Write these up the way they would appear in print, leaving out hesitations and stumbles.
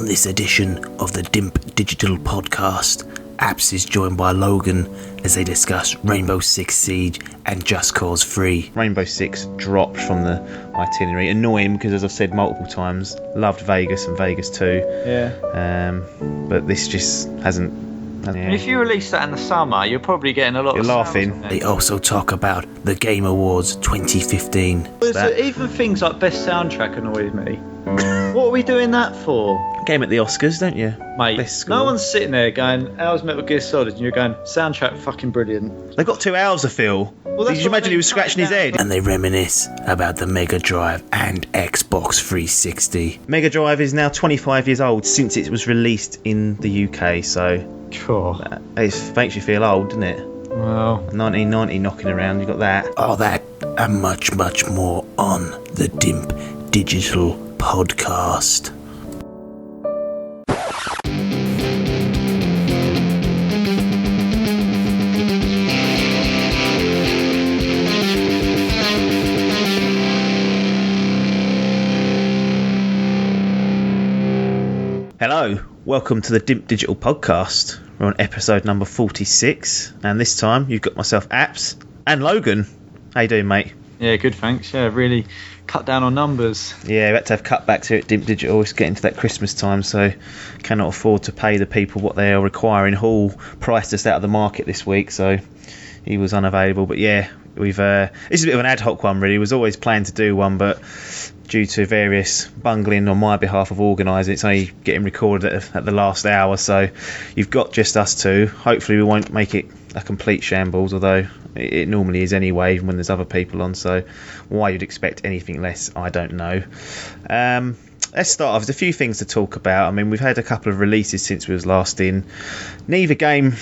On this edition of the Dimp Digital Podcast, Apps is joined by Logan as they discuss Rainbow Six Siege and Just Cause 3. Rainbow Six dropped from the itinerary. Annoying because, as I've said multiple times, loved Vegas and Vegas 2. Yeah. But this just hasn't. And if you release that in the summer, you're probably getting a lot of laughing. They also talk about the Game Awards 2015. Even things like Best Soundtrack annoys me. What are we doing that for? Game at the Oscars, don't you? Mate, Best score. no one's sitting there going, how's Metal Gear Solid? And you're going, soundtrack fucking brilliant. They've got 2 hours to fill. Did you imagine he was scratching his head? And they reminisce about the Mega Drive and Xbox 360. Mega Drive is now 25 years old since it was released in the UK, so Cool. it makes you feel old, doesn't it? Well, 1990 knocking around, you got that. All that and much, much more on the Dimp Digital Podcast. Hello, welcome to the Dimp Digital Podcast. We're on episode number 46, and this time you've got myself, Apps, and Logan. How you doing, mate? yeah, good, thanks. Yeah, really cut down on numbers. Yeah, we had to have cutbacks here at Dimp Digital. It's getting to that Christmas time, so cannot afford to pay the people what they are requiring. Hall priced us out of the market this week, so he was unavailable. But yeah, we've this is a bit of an ad hoc one, really. We was always planning to do one, but due to various bungling on my behalf of organising, it's only getting recorded at the last hour, so you've got just us two. Hopefully we won't make it a complete shambles, although it normally is anyway when there's other people on, so why you'd expect anything less, I don't know. Let's start off. There's a few things to talk about. I mean, we've had a couple of releases since we was last in. Neither game,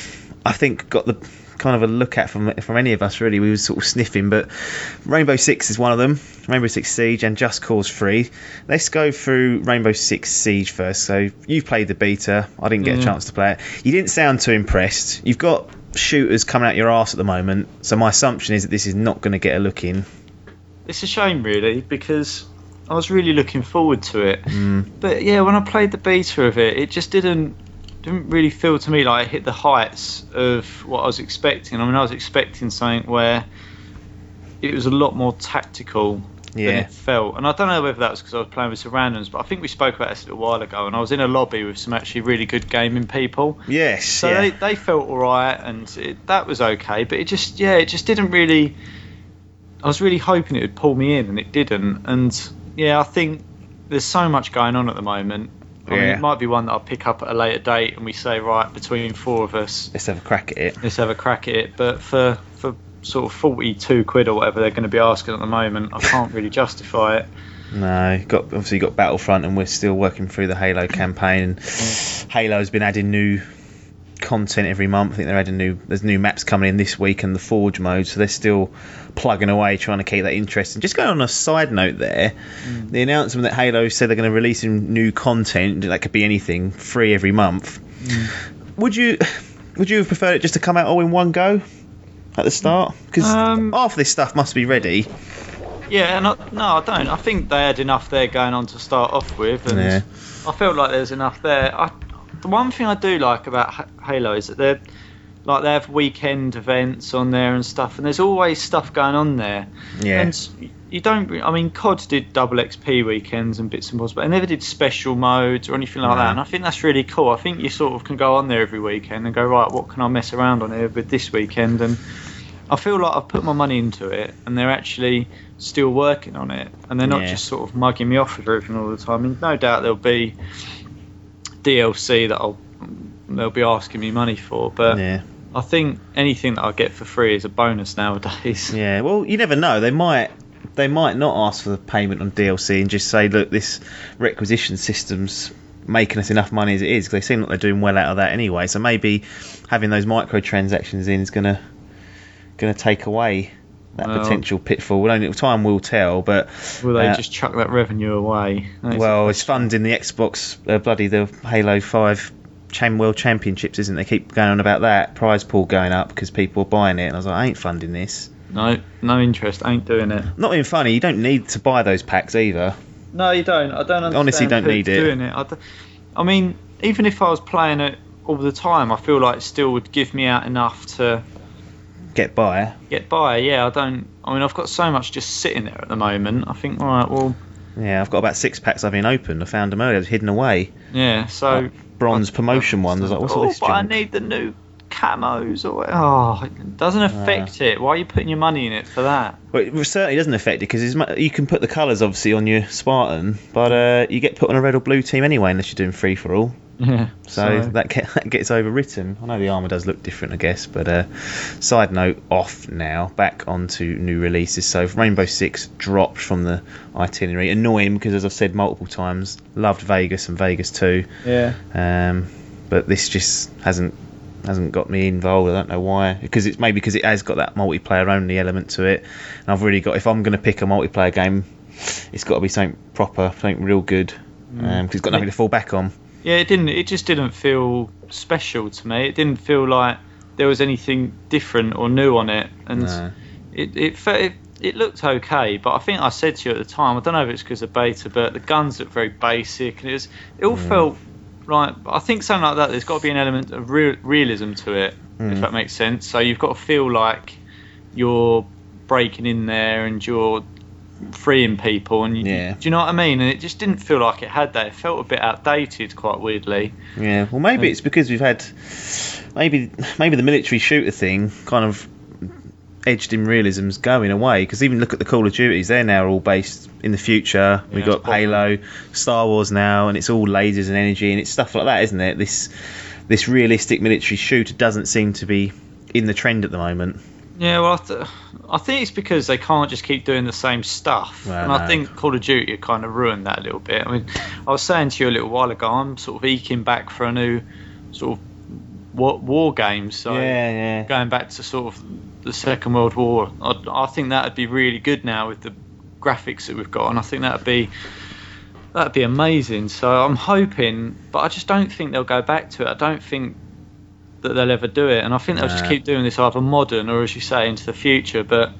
I think, got the kind of a look at from any of us, really. We were sort of sniffing, but Rainbow Six is one of them. Rainbow Six Siege and Just Cause 3. Let's go through Rainbow Six Siege first. So you've played the beta. I didn't get a chance to play it. You didn't sound too impressed. You've got shooters coming out your arse at the moment, so my assumption is that this is not going to get a look in. It's a shame, really, because I was really looking forward to it. But yeah, when I played the beta of it, it just didn't really feel to me like it hit the heights of what I was expecting. I mean, I was expecting something where it was a lot more tactical than it felt. And I don't know whether that was because I was playing with some randoms, but I think we spoke about this a little while ago, and I was in a lobby with some actually really good gaming people. Yes. So they felt alright, and that was okay, but it just didn't really... I was really hoping it would pull me in, and it didn't. And yeah, I think there's so much going on at the moment. I mean, it might be one that I'll pick up at a later date and we say, right, between four of us, let's have a crack at it. But for sort of 42 quid or whatever they're going to be asking at the moment, I can't really justify it. No, you've got Battlefront, and we're still working through the Halo campaign, and Halo's been adding new content every month. I think they're adding there's new maps coming in this week, and the Forge mode, so they're still plugging away trying to keep that interesting. Just going on a side note there, the announcement that Halo said they're going to release new content, that could be anything, free every month. Would you have preferred it just to come out all in one go at the start? Because half of this stuff must be ready. Yeah, no, I don't. I think they had enough there going on to start off with, and I felt like there's enough there. The one thing I do like about Halo is that they have weekend events on there and stuff, and there's always stuff going on there. Yeah. And you don't... I mean, COD did double XP weekends and bits and bobs, but they never did special modes or anything like that, and I think that's really cool. I think you sort of can go on there every weekend and go, right, what can I mess around on here with this weekend? And I feel like I've put my money into it, and they're actually still working on it, and they're not just sort of mugging me off with everything all the time. I mean, no doubt there'll be DLC that they'll be asking me money for, but I think anything that I get for free is a bonus nowadays. Yeah, well, you never know. They might not ask for the payment on DLC and just say, look, this requisition system's making us enough money as it is, because they seem like they're doing well out of that anyway. So maybe having those microtransactions in is going to take away that potential pitfall. Time will tell, but will they just chuck that revenue away? It's funding the Xbox, the Halo 5 World Championships, isn't it? They keep going on about that prize pool going up because people are buying it, and I was like, I ain't funding this. No interest. Ain't doing it. Not being funny, you don't need to buy those packs either. No, you don't. I don't understand. Honestly, don't need it. Doing it. I mean, even if I was playing it all the time, I feel like it still would give me out enough to get by. Yeah, I've got so much just sitting there at the moment. I think, all right, well. Yeah, I've got about 6 packs I've been opened. I found them earlier. I was hidden away. Yeah, so. Like bronze promotion ones. I was like, what's all this junk? I need the new camos. It doesn't affect it. Why are you putting your money in it for that? Well, it certainly doesn't affect it because you can put the colours obviously on your Spartan, but you get put on a red or blue team anyway unless you're doing free for all. Yeah. So that gets overwritten. I know the armour does look different, I guess, but side note, off now. Back onto new releases. So Rainbow Six dropped from the itinerary. Annoying because, as I've said multiple times, loved Vegas and Vegas 2. Yeah. But this just hasn't got me involved. I don't know why. Because it has got that multiplayer only element to it. And I've really got, if I'm going to pick a multiplayer game, it's got to be something proper, something real good. Because it's got nothing to fall back on. Yeah, it just didn't feel special to me. It didn't feel like there was anything different or new on it, and no. it looked okay. But I think I said to you at the time, I don't know if it's because of beta, but the guns looked very basic, and it all felt like, I think something like that. There's got to be an element of realism to it, if that makes sense. So you've got to feel like you're breaking in there and you're freeing people, and do you know what I mean? And it just didn't feel like it had that. It felt a bit outdated, quite weirdly. Yeah, well, maybe it's because we've had maybe the military shooter thing kind of edged in realism's going away. Because even look at the Call of Duties, they're now all based in the future. We've got Halo, Star Wars now, and it's all lasers and energy, and it's stuff like that, isn't it? This realistic military shooter doesn't seem to be in the trend at the moment. Yeah, well, I think it's because they can't just keep doing the same stuff. Well, and I think Call of Duty kind of ruined that a little bit. I mean, I was saying to you a little while ago, I'm sort of eking back for a new sort of war game. So going back to sort of the Second World War, I think that would be really good now with the graphics that we've got, and I think that'd be amazing. So I'm hoping, but I just don't think they'll go back to it. I don't think that they'll ever do it, and I think they'll just keep doing this either modern or, as you say, into the future. But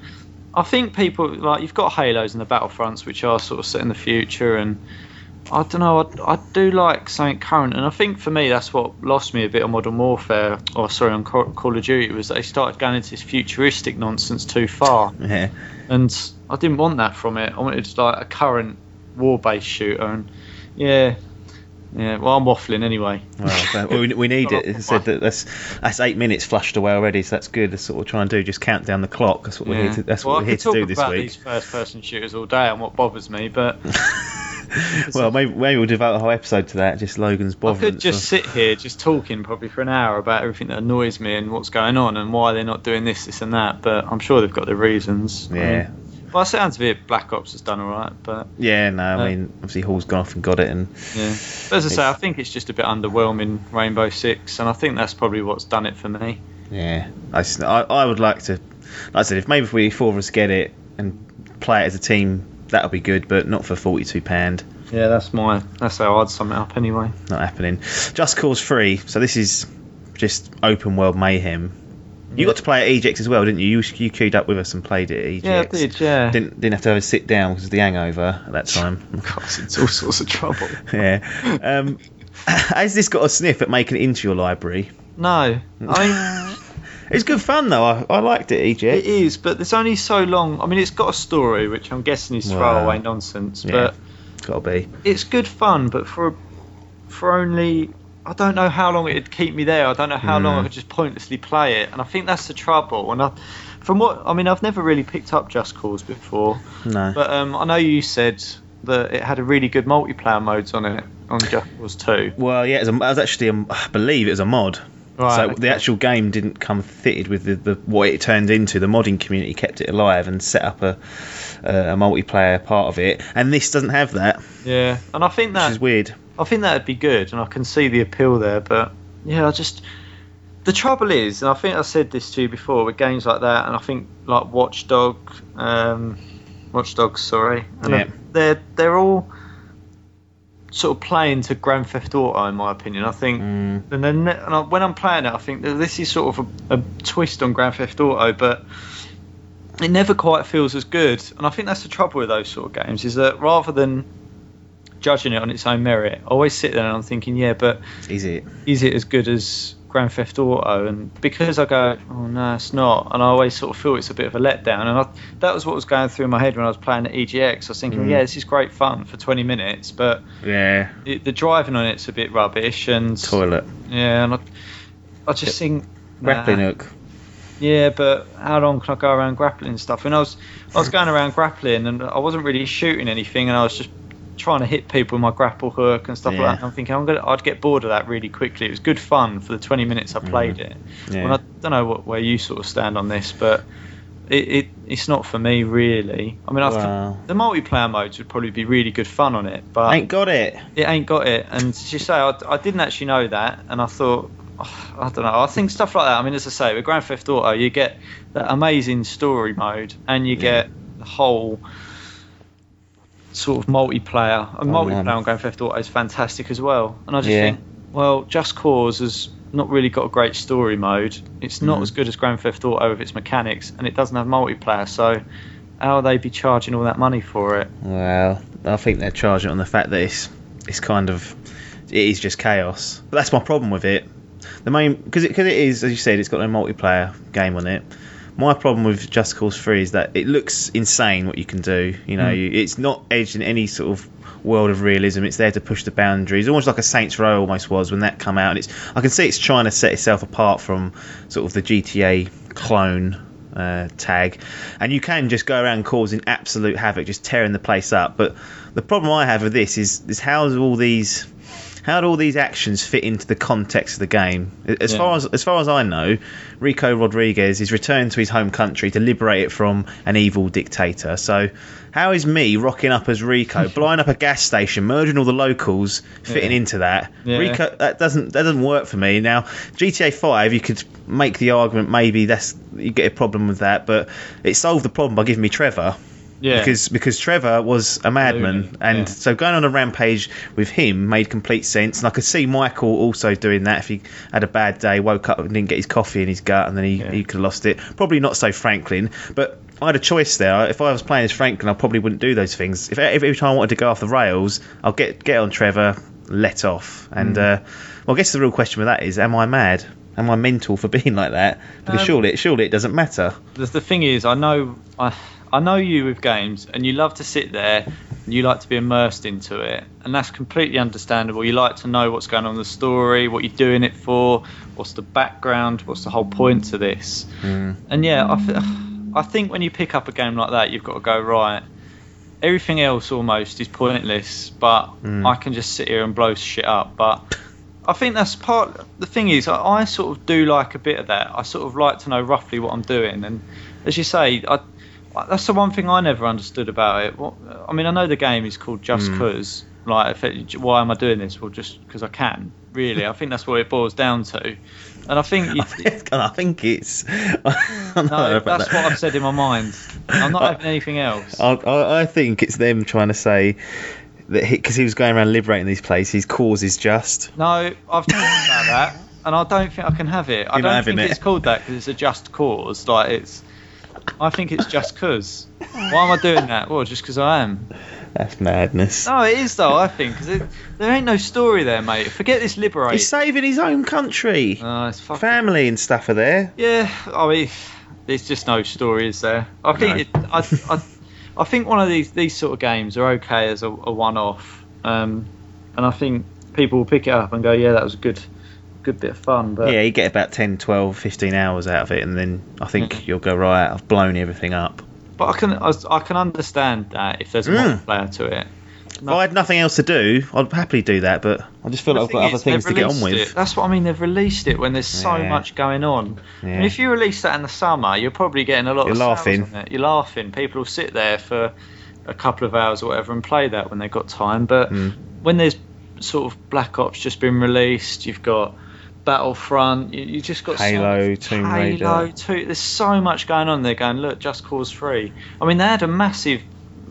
I think people, like, you've got Halos and the Battlefronts, which are sort of set in the future, and I don't know, I do like something current, and I think for me that's what lost me a bit on Modern Warfare, on Call of Duty, was they started going into this futuristic nonsense too far. Yeah. And I didn't want that from it. I wanted like a current war-based shooter, and yeah, well, I'm waffling anyway. Well, we need it. It said that that's 8 minutes flushed away already, so that's good. That's what we're trying to do. Just count down the clock. That's what we're here to. That's what we're here to do this week. I could talk about these first-person shooters all day and what bothers me, but well, maybe we'll devote a whole episode to that. Just Logan's bothering. I could just sit here, just talking probably for an hour about everything that annoys me and what's going on and why they're not doing this and that. But I'm sure they've got their reasons. Yeah. Well, it sounds a bit Black Ops has done all right, but yeah, no, I mean, obviously Hall's gone off and got it, and yeah. But as I say, I think it's just a bit underwhelming, Rainbow Six, and I think that's probably what's done it for me. Yeah, I would like to, like I said, if we four of us get it and play it as a team, that'll be good, but not for £42. Yeah, that's how I'd sum it up anyway. Not happening. Just Cause 3. So this is just open world mayhem. You got to play at EGX as well, didn't you? You queued up with us and played it at EGX. Yeah, I did, yeah. Didn't have to have a sit down because of the hangover at that time. God, it's all sorts of trouble. Yeah. Has this got a sniff at making it into your library? No. It's good fun though. I liked it, EGX. It is, but there's only so long. I mean, it's got a story, which I'm guessing is throwaway nonsense, but it's got to be. It's good fun, but for only, I don't know how long it'd keep me there. I don't know how long I could just pointlessly play it, and I think that's the trouble. And I've never really picked up Just Cause before. No. But I know you said that it had a really good multiplayer modes on it on Just Cause 2. Well, yeah, it was actually I believe it was a mod. Right, so the actual game didn't come fitted with the what it turned into. The modding community kept it alive and set up a multiplayer part of it, and this doesn't have that. Yeah, and I think that, which is weird. I think that'd be good, and I can see the appeal there. But yeah, the trouble is, and I think I said this to you before, with games like that, and I think like Watch Dogs, and they're all sort of playing to Grand Theft Auto, in my opinion. I think, and then when I'm playing it, I think that this is sort of a twist on Grand Theft Auto, but it never quite feels as good. And I think that's the trouble with those sort of games, is that rather than judging it on its own merit. I always sit there and I'm thinking, yeah, but is it as good as Grand Theft Auto? And because I go, oh no, it's not, and I always sort of feel it's a bit of a letdown. And that was what was going through my head when I was playing at EGX. I was thinking, yeah, this is great fun for 20 minutes, but the driving on it's a bit rubbish and toilet. Yeah, and I just think grappling hook. Yeah, but how long can I go around grappling and stuff? And I was going around grappling and I wasn't really shooting anything, and I was just trying to hit people with my grapple hook and stuff like that. And I'm thinking I'd get bored of that really quickly. It was good fun for the 20 minutes I played it. Yeah. Well, I don't know where you sort of stand on this, but it's not for me really. I mean, the multiplayer modes would probably be really good fun on it, but ain't got it. It ain't got it. And as you say, I didn't actually know that, and I thought, I don't know. I think stuff like that. I mean, as I say, with Grand Theft Auto, you get that amazing story mode, and you get the whole sort of multiplayer. And multiplayer on Grand Theft Auto is fantastic as well. And I just think, well, Just Cause has not really got a great story mode. It's not as good as Grand Theft Auto with its mechanics, and it doesn't have multiplayer. So how will they be charging all that money for it? Well, I think they're charging it on the fact that it's kind of, it is just chaos. But that's my problem with it. The main, because it is, as you said, it's got no multiplayer game on it. My problem with Just Cause 3 is that it looks insane what you can do. You know, it's not edged in any sort of world of realism. It's there to push the boundaries, almost like a Saints Row almost was when that come out. And I can see it's trying to set itself apart from sort of the GTA clone tag, and you can just go around causing absolute havoc, just tearing the place up. But the problem I have with this is how do all these actions fit into the context of the game? As far as I know, Rico Rodriguez is returned to his home country to liberate it from an evil dictator. So how is me rocking up as Rico, blowing up a gas station, murdering all the locals, fitting into that? Rico, that doesn't work for me. Now GTA 5, you could make the argument maybe you get a problem with that, but it solved the problem by giving me Trevor. Yeah. Because Trevor was a madman, and so going on a rampage with him made complete sense. And I could see Michael also doing that if he had a bad day, woke up and didn't get his coffee in his gut, and then he could have lost it. Probably not so Franklin, but I had a choice there. If I was playing as Franklin, I probably wouldn't do those things. If every time I wanted to go off the rails, I'll get on Trevor, let off. And well, I guess the real question with that is, am I mad? Am I mental for being like that? Because surely it doesn't matter. The thing is, I know you with games, and you love to sit there and you like to be immersed into it, and that's completely understandable. You like to know what's going on in the story, what you're doing it for, what's the background, what's the whole point to this. And I think when you pick up a game like that, you've got to go, right, everything else almost is pointless, but I can just sit here and blow shit up. But I think that's the thing is, I sort of do like a bit of that. I sort of like to know roughly what I'm doing, and as you say, that's the one thing I never understood about it. I mean, I know the game is called Just Cause. Like, why am I doing this? Well, just because I can. Really, I think that's what it boils down to. And I think I think it's. No, that's what I've said in my mind. I'm not having anything else. I think it's them trying to say that because he was going around liberating these places, his cause is just. No, I've talked about that, and I don't think I can have it. I don't think it's called that because it's a just cause. I think it's just cause. Why am I doing that? Well, just because I am. That's madness. No, it is though. I think because there ain't no story there, mate. Forget this liberate. He's saving his own country. It's fucking... Family and stuff are there. Yeah, I mean, there's just no story, is there? I think I think one of these sort of games are okay as a one-off, and I think people will pick it up and go, yeah, that was a good bit of fun. But yeah, you get about 10, 12, 15 hours out of it, and then I think you'll go, right, I've blown everything up. But I can understand that if there's a multiplayer to it. If I had nothing else to do, I'd happily do that, but I just feel like I've got other things to get on with. That's what I mean, they've released it when there's so much going on. Yeah. And if you release that in the summer, you're probably getting a lot of sales on it. You're laughing. People will sit there for a couple of hours or whatever and play that when they've got time. But when there's sort of Black Ops just been released, you've got Battlefront, you just got Halo, Tomb Raider. There's so much going on there going, look, Just Cause 3. I mean, they had a massive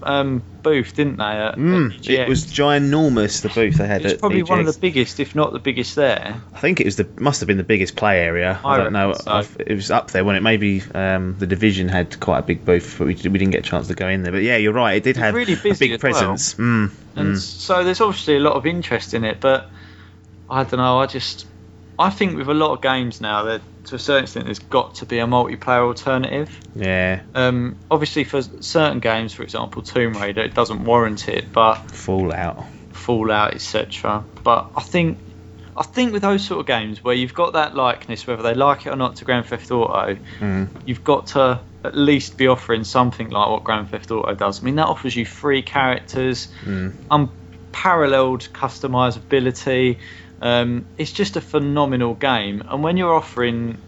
booth, didn't they? At It was ginormous, the booth they had. It's at probably EGX. one of the biggest, if not the biggest there. I think it was must have been the biggest play area. I don't know. So. It was up there when it maybe the Division had quite a big booth, but we didn't get a chance to go in there. But yeah, you're right. It did have really a big presence. Well. So there's obviously a lot of interest in it, but I don't know. I think with a lot of games now, that to a certain extent, there's got to be a multiplayer alternative. Yeah. Obviously, for certain games, for example, Tomb Raider, it doesn't warrant it, but Fallout, etc. But I think with those sort of games where you've got that likeness, whether they like it or not, to Grand Theft Auto, you've got to at least be offering something like what Grand Theft Auto does. I mean, that offers you 3 characters, unparalleled customizability. It's just a phenomenal game, and when you're offering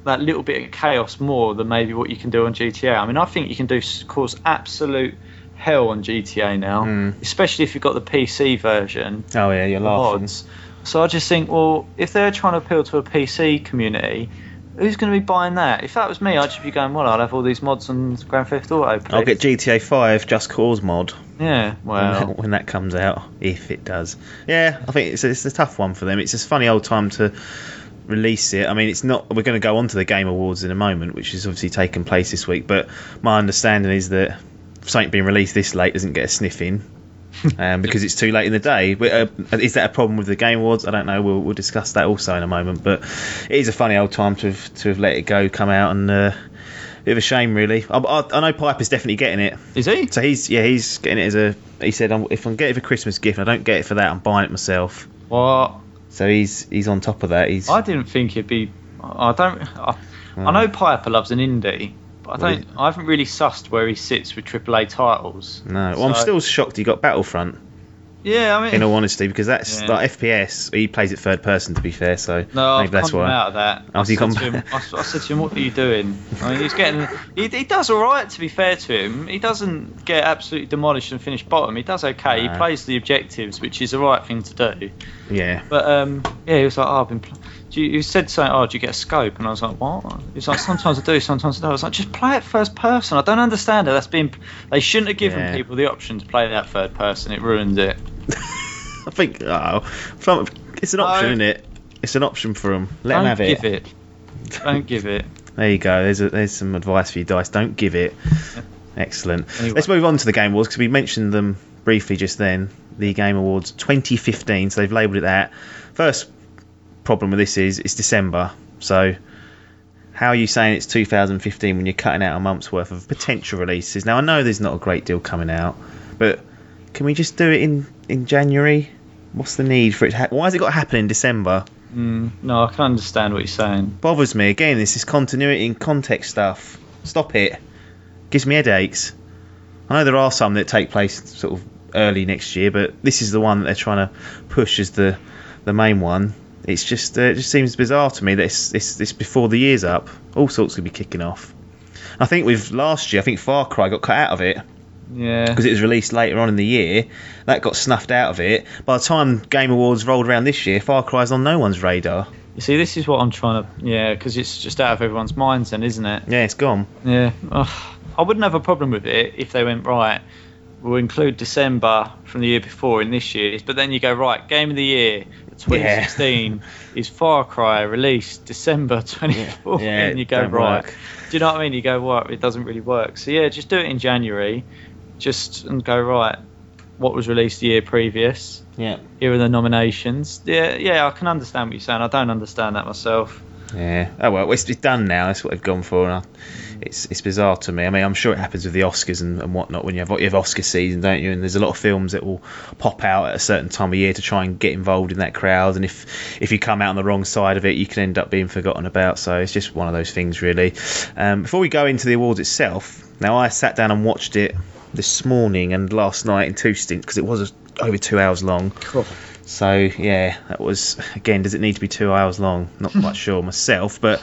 that little bit of chaos more than maybe what you can do on GTA, I mean, I think you can cause absolute hell on GTA now, especially if you've got the PC version. Oh yeah, you're laughing. Mods. So I just think, well, if they're trying to appeal to a PC community, who's going to be buying that? If that was me, I'd just be going, well, I'll have all these mods on Grand Theft Auto, please. I'll get GTA 5 Just Cause mod. Yeah, well, when that comes out, if it does. Yeah, I think it's a tough one for them. It's a funny old time to release it. I mean, it's not. We're going to go on to the Game Awards in a moment, which is obviously taking place this week. But my understanding is that something being released this late doesn't get a sniff in. Because it's too late in the day. Is that a problem with the Game Awards? I don't know. We'll discuss that also in a moment. But it is a funny old time to have let it go, come out, and a bit of a shame, really. I know Piper's definitely getting it. Is he? So he's getting it as a. He said, if I'm getting it for Christmas gift, and I don't get it for that, I'm buying it myself. What? So he's on top of that. I didn't think it'd be. I know Piper loves an indie. I haven't really sussed where he sits with AAA titles. No, well, I'm still shocked he got Battlefront. Yeah, I mean, in all honesty, because that's like FPS. He plays it third person, to be fair. So no, maybe that's why. Out of that. I said to him, "What are you doing?" I mean, he's getting. He does all right, to be fair to him. He doesn't get absolutely demolished and finish bottom. He does okay. No. He plays the objectives, which is the right thing to do. Yeah. But yeah, he was like, "Oh, I've been." You said something, do you get a scope? And I was like, what? He's like, sometimes I do, sometimes I don't. I was like, just play it first person. I don't understand it. They shouldn't have given people the option to play that third person. It ruins it. I think, it's an option, isn't it? It's an option for them. Let them have it. Don't give it. There you go. There's some advice for you, Dice. Don't give it. Excellent. Anyway. Let's move on to the Game Awards, because we mentioned them briefly just then. The Game Awards 2015, so they've labelled it that. First problem with this is it's December, so how are you saying it's 2015 when you're cutting out a month's worth of potential releases? Now I know there's not a great deal coming out, but can we just do it in January? What's the need for it? Why has it got to happen in December? No, I can understand what you're saying. Bothers me again. This is continuity and context stuff. Stop it. Gives me headaches. I know there are some that take place sort of early next year, but this is the one that they're trying to push as the main one. It's just it just seems bizarre to me that it's before the year's up. All sorts could be kicking off. I think with last year, I think Far Cry got cut out of it. Yeah. Because it was released later on in the year. That got snuffed out of it. By the time Game Awards rolled around this year, Far Cry's on no one's radar. You see, this is what I'm trying to... Yeah, because it's just out of everyone's minds then, isn't it? Yeah, it's gone. Yeah. I wouldn't have a problem with it if they went, right, we'll include December from the year before in this year's, but then you go, right, Game of the Year 2016 is Far Cry, released December 2014. Yeah, and you go, right. Do you know what I mean? You go, right, it doesn't really work. So yeah, just do it in January, and go, right, what was released the year previous? Yeah. Here are the nominations. Yeah, I can understand what you're saying. I don't understand that myself. Yeah. Oh well, it's done now. That's what they've gone for. And it's bizarre to me. I mean, I'm sure it happens with the Oscars and whatnot when you have Oscar season, don't you? And there's a lot of films that will pop out at a certain time of year to try and get involved in that crowd. And if you come out on the wrong side of it, you can end up being forgotten about. So it's just one of those things, really. Before we go into the awards itself, now I sat down and watched it this morning and last night in 2 stints because it was over 2 hours long. Cool. So yeah, that was, again, does it need to be 2 hours long? Not quite sure myself, but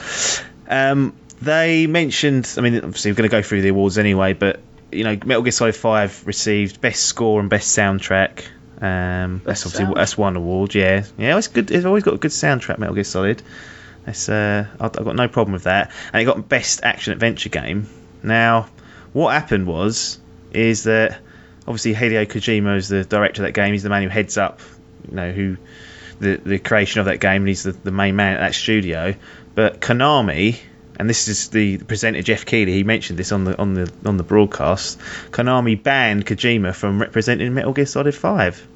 they mentioned, I mean, obviously we're going to go through the awards anyway, but you know, Metal Gear Solid 5 received best score and best soundtrack. That's one award. Yeah, it's good. It's always got a good soundtrack, Metal Gear Solid. I've got no problem with that. And it got best action adventure game. Now, what happened was is that obviously Hideo Kojima is the director of that game. He's the man who heads up, who the creation of that game, and he's the main man at that studio. But Konami, and this is the presenter Jeff Keighley, he mentioned this on the broadcast. Konami banned Kojima from representing Metal Gear Solid 5,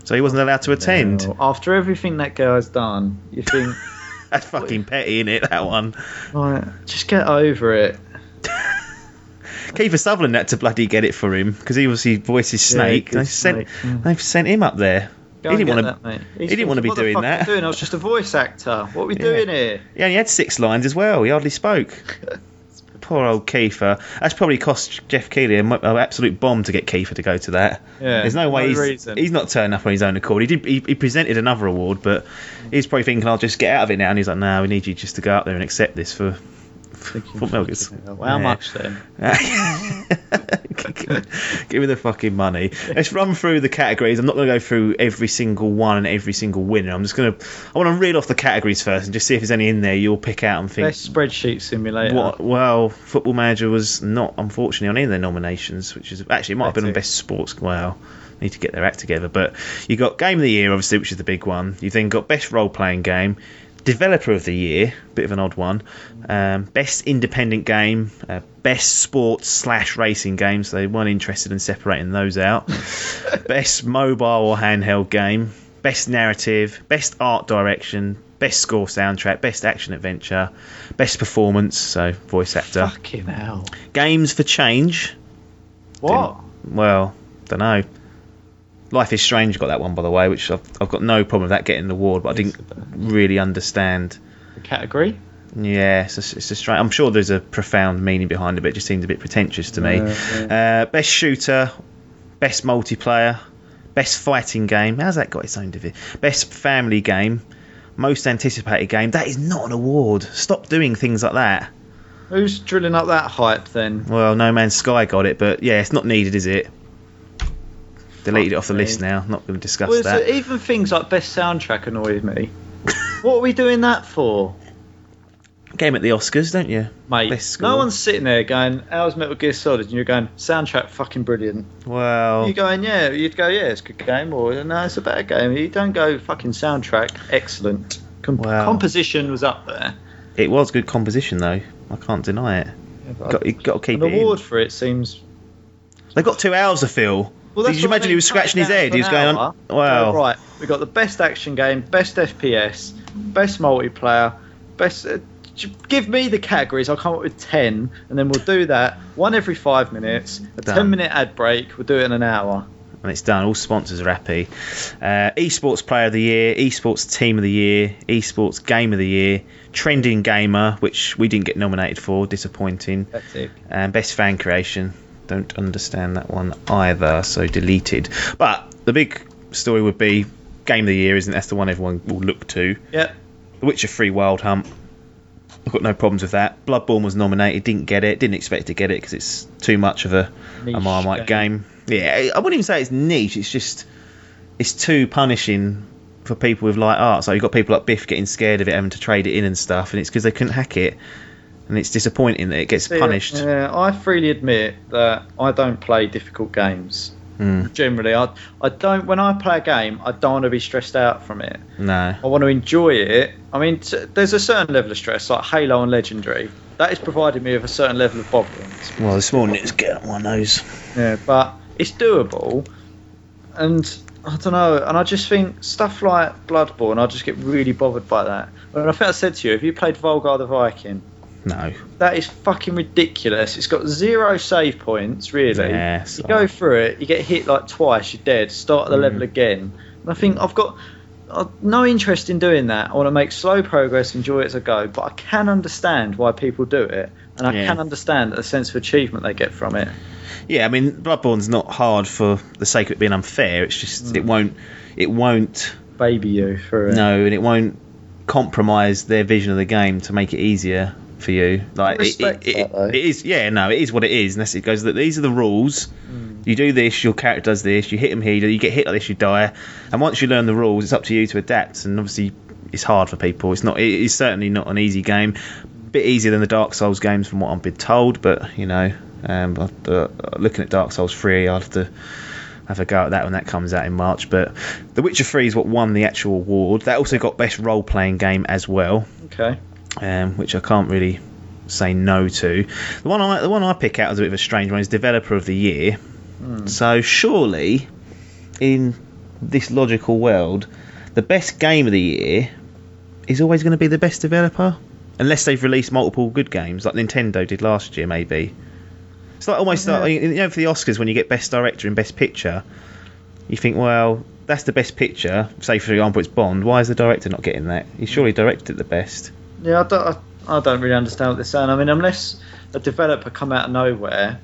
so he wasn't allowed to attend. No. After everything that guy's done, you think that's fucking petty, isn't it? That one. Right, just get over it. Kiefer Sutherland had to bloody get it for him because he obviously voices Snake. Yeah, They've sent him up there. He didn't want to be doing that. I was just a voice actor. What are we doing here? Yeah, and he had 6 lines as well. He hardly spoke. Poor old Kiefer. That's probably cost Jeff Keighley an absolute bomb to get Kiefer to go to that. Yeah, there's no way he's not turning up on his own accord. He presented another award, but he's probably thinking, I'll just get out of it now. And he's like, no, we need you just to go up there and accept this for Metal Gear. How much then? Give me the fucking money. Let's run through the categories. I'm not going to go through every single one and every single winner. I want to read off the categories first and just see if there's any in there you'll pick out and think. Best spreadsheet simulator. Well, Football Manager was not, unfortunately, on any of their nominations, which is actually, it might have been on Best Sports. Well, need to get their act together. But you got Game of the Year, obviously, which is the big one. You've then got Best Role Playing Game, Developer of the Year, bit of an odd one, Best Independent Game, Best Sports/Racing Game, so they weren't interested in separating those out, Best Mobile or Handheld Game, Best Narrative, Best Art Direction, Best Score Soundtrack, Best Action Adventure, Best Performance, so Voice Actor. Fucking hell. Games for Change. What? Don't know. Life is Strange got that one, by the way, which I've got no problem with that getting an award, but I didn't really understand the category. Yeah, it's a strange. I'm sure there's a profound meaning behind it, but it just seems a bit pretentious to me. Best Shooter, Best Multiplayer, Best Fighting Game. How's that got its own division? Best Family Game, Most Anticipated Game. That is not an award. Stop doing things like that. Who's drilling up that hype then? Well, No Man's Sky got it, but yeah, it's not needed, is it? Deleted it off the list now. Not going to discuss that. Even things like Best Soundtrack annoys me. What are we doing that for? Game at the Oscars, don't you? Mate, no one's sitting there going, how's Metal Gear Solid? And you're going, soundtrack fucking brilliant. Well... You're going, yeah. You'd go, yeah, it's a good game. Or, no, it's a better game. You don't go, fucking soundtrack, excellent. Composition was up there. It was good composition, though. I can't deny it. Yeah, you got to keep it in. An award for it seems... They got 2 hours to fill. Well, did you imagine he was scratching his head? He was going on... Wow. Right, we got the best action game, best FPS, best multiplayer, best... give me the categories. I'll come up with 10, and then we'll do that. One every 5 minutes, a 10-minute ad break. We'll do it in an hour. And it's done. All sponsors are happy. Esports Player of the Year, Esports Team of the Year, Esports Game of the Year, Trending Gamer, which we didn't get nominated for, disappointing. That's it. And Best Fan Creation. Don't understand that one either, so deleted. But the big story would be Game of the Year, isn't it? That's the one everyone will look to. Yep. The Witcher 3 Wild Hunt. I've got no problems with that. Bloodborne was nominated, didn't get it, didn't expect to get it because it's too much of a Marmite game. Yeah, I wouldn't even say it's niche, it's too punishing for people with light art. So you've got people like Biff getting scared of it, having to trade it in and stuff, and it's because they couldn't hack it. And it's disappointing that it gets punished. Yeah, I freely admit that I don't play difficult games. Generally, I don't. When I play a game, I don't want to be stressed out from it. No. I want to enjoy it. I mean, there's a certain level of stress, like Halo and Legendary. That has provided me with a certain level of bogglings. Well, this morning it was getting on my nose. Yeah, but it's doable. And I don't know. And I just think stuff like Bloodborne, I just get really bothered by that. And I think I said to you, have you played Volgar the Viking? No. That is fucking ridiculous. It's got 0 save points, really. Yeah, you go through it, you get hit like twice, you're dead, start the level again. And I think I've got no interest in doing that. I want to make slow progress, enjoy it as I go, but I can understand why people do it, and I can understand the sense of achievement they get from it. Yeah, I mean, Bloodborne's not hard for the sake of it being unfair. It's just it won't baby you for it. No, and it won't compromise their vision of the game to make it easier for you. Like it is. Yeah, no, it is what it is. And it goes that these are the rules. You do this, your character does this. You hit him here, you get hit like this, you die. And once you learn the rules, it's up to you to adapt. And obviously, it's hard for people. It is certainly not an easy game. A bit easier than the Dark Souls games, from what I've been told. But you know, Looking at Dark Souls 3, I'll have a go at that when that comes out in March. But The Witcher 3 is what won the actual award. That also got best role-playing game as well. Okay. Which I can't really say no to. The one I pick out as a bit of a strange one is Developer of the Year. So surely, in this logical world, the best game of the year is always going to be the best developer, unless they've released multiple good games like Nintendo did last year, maybe. It's like almost like, for the Oscars, when you get Best Director and Best Picture, you think, well, that's the best picture. Say, for example, it's Bond. Why is the director not getting that? He surely directed it the best. Yeah, I don't really understand what they're saying. I mean, unless a developer come out of nowhere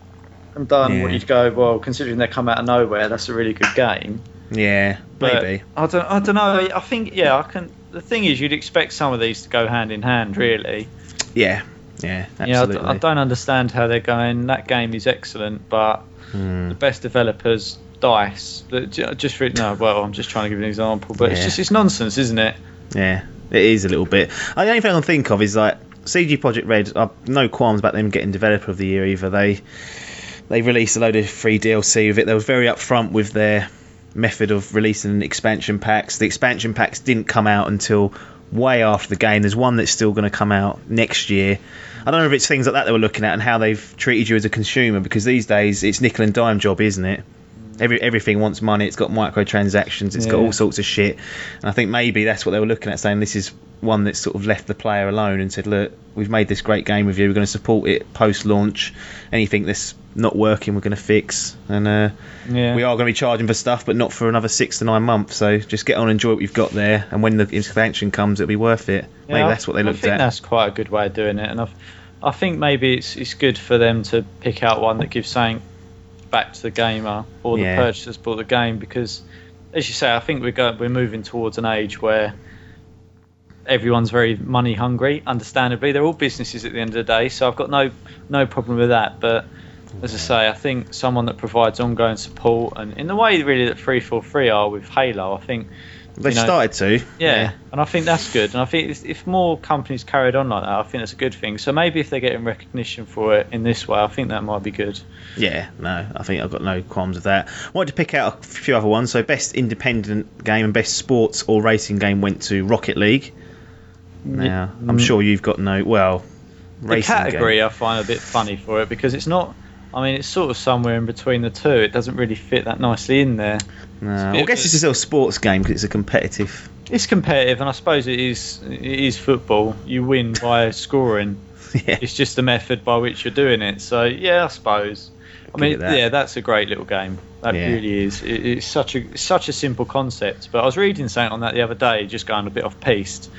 and done what you'd go, well, considering they come out of nowhere, that's a really good game. Yeah, but maybe. I don't know. I think, I can. The thing is, you'd expect some of these to go hand in hand, really. Yeah, absolutely. I don't understand how they're going. That game is excellent, but the best developers, DICE. I'm just trying to give an example, but it's nonsense, isn't it? Yeah, it is a little bit. The only thing I can think of is like CG Projekt Red. I've no qualms about them getting Developer of the Year either. They released a load of free DLC with it. They were very upfront with their method of releasing expansion packs. The expansion packs didn't come out until way after the game. There's one that's still going to come out next year. I don't know if it's things like that they were looking at and how they've treated you as a consumer, because these days it's nickel and dime job, isn't it? Everything wants money. It's got microtransactions. It's got all sorts of shit. And I think maybe that's what they were looking at, saying this is one that sort of left the player alone and said, look, we've made this great game with you. We're going to support it post-launch. Anything that's not working, we're going to fix. And we are going to be charging for stuff, but not for another 6 to 9 months. So just get on and enjoy what you've got there. And when the expansion comes, it'll be worth it. Maybe that's what they looked at. I think that's quite a good way of doing it. And I think maybe it's good for them to pick out one that gives something back to the gamer or the purchasers bought the game, because, as you say, I think we're moving towards an age where everyone's very money hungry. Understandably, they're all businesses at the end of the day, so I've got no problem with that. But as I say, I think someone that provides ongoing support, and in the way really that 343 are with Halo, I think they started to. Yeah, and I think that's good. And I think if more companies carried on like that, I think that's a good thing. So maybe if they're getting recognition for it in this way, I think that might be good. Yeah, no, I think I've got no qualms with that. I wanted to pick out a few other ones. So best independent game and best sports or racing game went to Rocket League. Now, I'm sure you've got the category game. I find a bit funny for it, because it's not. I mean, it's sort of somewhere in between the two. It doesn't really fit that nicely in there. No, I guess it's a little sports game because it's a competitive. It's competitive, and I suppose it is football. You win by scoring. Yeah. It's just the method by which you're doing it. So I suppose. I mean, that's a great little game. That really is. It's such a simple concept. But I was reading something on that the other day, just going a bit off piste.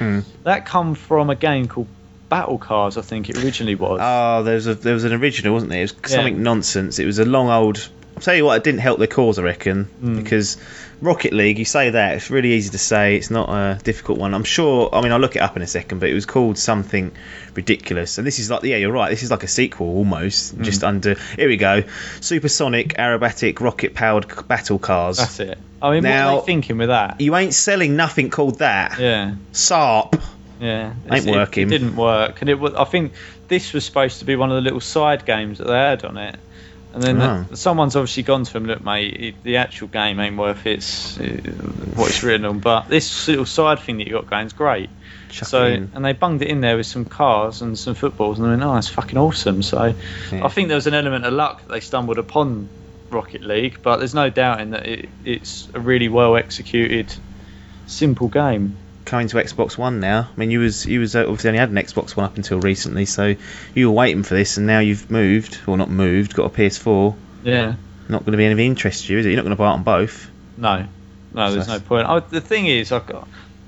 That come from a game called Battle Cars, I think it originally was. Oh, there was an original, wasn't there? It was something nonsense. It was a long old. I'll tell you what, it didn't help the cause, I reckon, because Rocket League, you say that, it's really easy to say. It's not a difficult one. I'm sure. I mean, I'll look it up in a second, but it was called something ridiculous. And this is like, you're right. This is like a sequel almost. Just under. Here we go. Supersonic, aerobatic, rocket-powered battle cars. That's it. I mean, now, what are they thinking with that? You ain't selling nothing called that. Yeah. SARP. Yeah, ain't working. It didn't work, and I think this was supposed to be one of the little side games that they had on it, and then someone's obviously gone to them. Look, mate, the actual game ain't worth what it's written on, but this little side thing that you got going is great. And they bunged it in there with some cars and some footballs, and they went, oh, it's fucking awesome. So I think there was an element of luck that they stumbled upon Rocket League, but there's no doubting that it's a really well executed, simple game. Coming to Xbox One now. I mean, you was obviously only had an Xbox One up until recently, so you were waiting for this, and now you've moved, or not moved, got a PS4. Yeah. Not going to be anything interest you, is it? You're not going to buy it on both. No, there's no point. The thing is,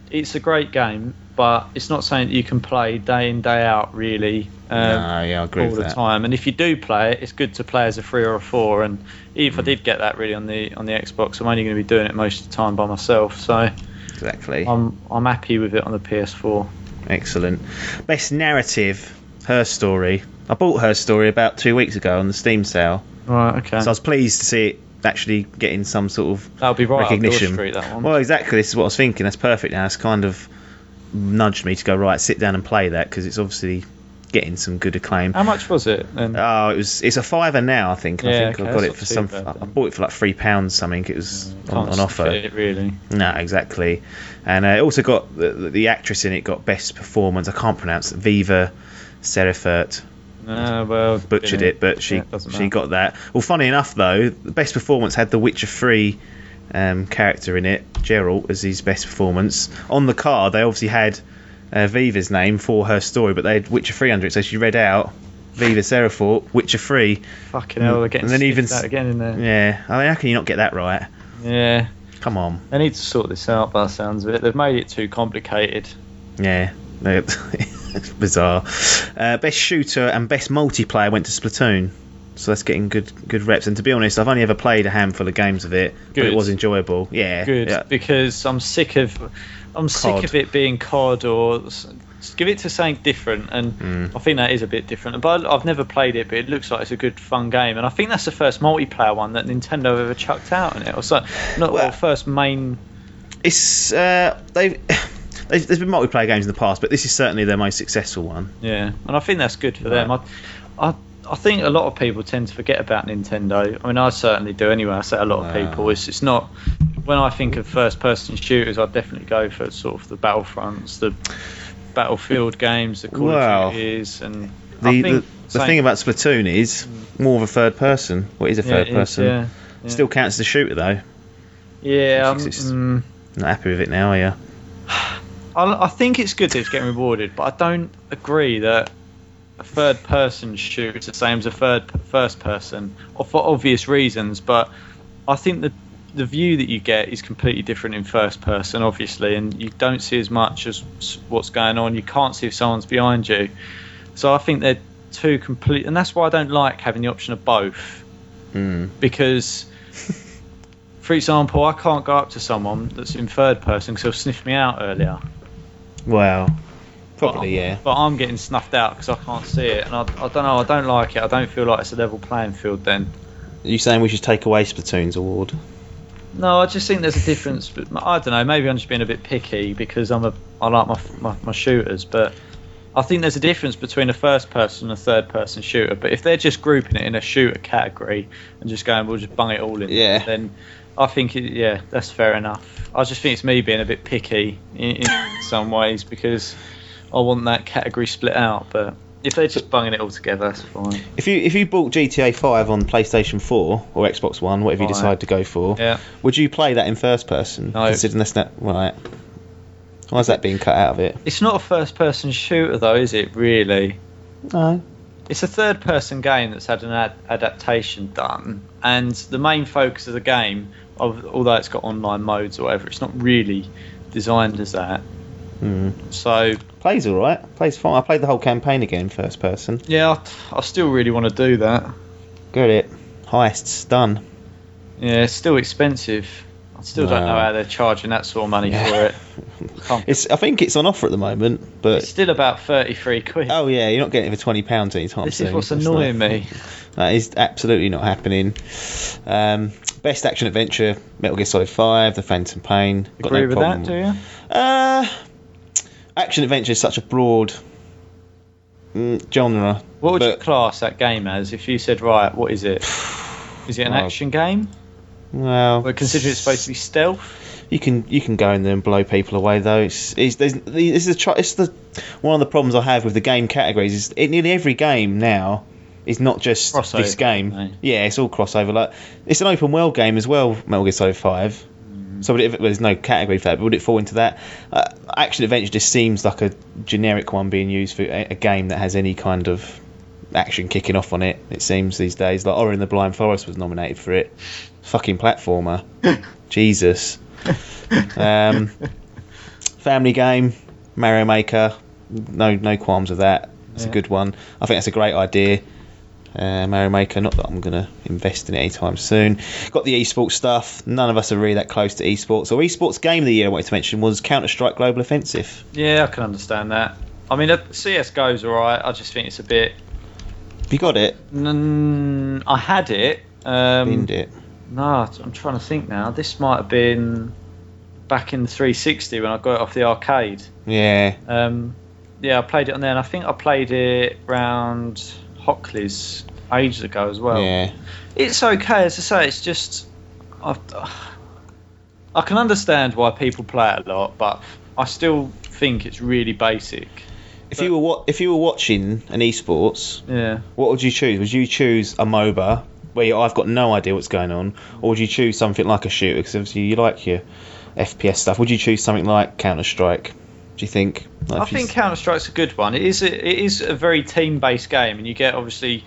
it's a great game, but it's not something that you can play day in, day out, really. I agree all with the that. time. And if you do play it, it's good to play as a 3 or a 4. And if I did get that really on the Xbox, I'm only going to be doing it most of the time by myself. So. Exactly. I'm happy with it on the PS4. Excellent. Best narrative, Her Story. I bought Her Story about 2 weeks ago on the Steam sale. Right, okay. So I was pleased to see it actually getting some sort of That'll be right recognition. Up Street, that one. Well, exactly. This is what I was thinking. That's perfect now. It's kind of nudged me to go, right, sit down and play that, because it's obviously getting some good acclaim. How much was it? Then? Oh, it's a £5 now, I think. I think I got it for I bought it for like £3 something. It was on offer. It, really. No, exactly. And it also got the actress in it got best performance. I can't pronounce it. Viva Serifert. Well, butchered it, but she got that. Well, funny enough though, the best performance had the Witcher 3 character in it, Geralt, as his best performance. On the card, they obviously had Viva's name for her story, but they had Witcher 3 under it, so she read out Viva Serifort, Witcher 3. Fucking hell, they're getting that again in there. Yeah, I mean, how can you not get that right? Yeah. Come on. They need to sort this out by the sounds of it. They've made it too complicated. Yeah. It's bizarre. Best shooter and best multiplayer went to Splatoon, so that's getting good reps. And to be honest, I've only ever played a handful of games of it, but it was enjoyable. Yeah, good, because I'm sick of it being COD, or give it to something different. And I think that is a bit different. But I've never played it, but it looks like it's a good fun game. And I think that's the first multiplayer one that Nintendo ever chucked out in it, or so. First main. It's There's been multiplayer games in the past, but this is certainly their most successful one. Yeah, and I think that's good for them. I think a lot of people tend to forget about Nintendo. I mean, I certainly do anyway. I say a lot of people. It's not... When I think of first-person shooters, I definitely go for sort of the Battlefronts, the Battlefield games, the Call of Duties, and... The thing about Splatoon is more of a third person. What is a third person? Yeah. Still counts as a shooter, though. Yeah. Not happy with it now, are you? I think it's good that it's getting rewarded, but I don't agree that a third-person shooter is the same as a first-person, or for obvious reasons. But I think that the view that you get is completely different in first-person, obviously, and you don't see as much as what's going on. You can't see if someone's behind you. So I think they're two complete, and that's why I don't like having the option of both. Because, for example, I can't go up to someone that's in third-person because they'll sniff me out earlier. Well, probably, yeah. But I'm getting snuffed out because I can't see it, and I don't know. I don't like it. I don't feel like it's a level playing field. Then. Are you saying we should take away Splatoon's award? No, I just think there's a difference. I don't know. Maybe I'm just being a bit picky because I like my shooters, but I think there's a difference between a first person and a third person shooter. But if they're just grouping it in a shooter category and just going, we'll just bung it all in, then I think that's fair enough. I just think it's me being a bit picky in some ways because I want that category split out. But if they're just bunging it all together, that's fine. If you bought GTA 5 on PlayStation 4 or Xbox One, whatever you decide to go for, would you play that in first person? No. Considering that's not right. Why is that being cut out of it? It's not a first person shooter though, is it? Really? No. It's a third person game that's had an adaptation done, and the main focus of the game, although it's got online modes or whatever, it's not really designed as that. So plays alright, plays fine. I played the whole campaign again in first person. Yeah, I still really want to do that. Get it. Heists done. Yeah, it's still expensive. I still don't know how they're charging that sort of money for it. I think it's on offer at the moment, but it's still about 33 quid. Oh yeah, you're not getting it for £20 anytime soon. This is what's annoying me. That is absolutely not happening. Best action adventure: Metal Gear Solid 5, The Phantom Pain. Got Agree no with problem. That, do you? Action adventure is such a broad genre. What would you class that game as? If you said, right, what is it? Is it an action game? Well, considering it's supposed to be stealth. You can go in there and blow people away though. It's one of the problems I have with the game categories is nearly every game now is not just crossover, this game. Right? Yeah, it's all crossover. Like it's an open world game as well, Metal Gear Solid 5. So there's no category for that, but would it fall into that? Action adventure just seems like a generic one being used for a game that has any kind of action kicking off on it. It seems these days. Like Ori and the Blind Forest was nominated for it. Fucking platformer. Jesus. Family game, Mario Maker. No qualms with that. It's a good one. I think that's a great idea. Mario Maker, not that I'm going to invest in it anytime soon. Got the esports stuff. None of us are really that close to esports. So esports game of the year I wanted to mention was Counter-Strike Global Offensive. Yeah, I can understand that. I mean, CSGO's alright. I just think it's a bit... Have you got it? I had it. Binned it. No, I'm trying to think now. This might have been back in the 360 when I got it off the arcade. Yeah. I played it on there, and I think I played it round Hockley's ages ago as well. Yeah. It's okay, as I say. It's just I can understand why people play it a lot, but I still think it's really basic. If you were watching an esports, what would you choose? Would you choose a MOBA where I've got no idea what's going on, or would you choose something like a shooter? Because obviously you like your FPS stuff. Would you choose something like Counter-Strike? Do you think? I think Counter-Strike's a good one. It is a very team-based game, and you get obviously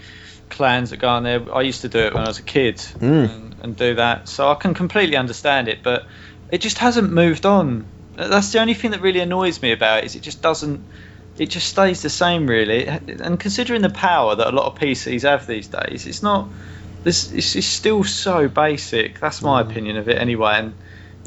clans that go on there. I used to do it when I was a kid and do that, so I can completely understand it. But it just hasn't moved on. That's the only thing that really annoys me about it. Is it just doesn't. It just stays the same, really. And considering the power that a lot of PCs have these days, it's not. It's still so basic. That's my opinion of it, anyway. And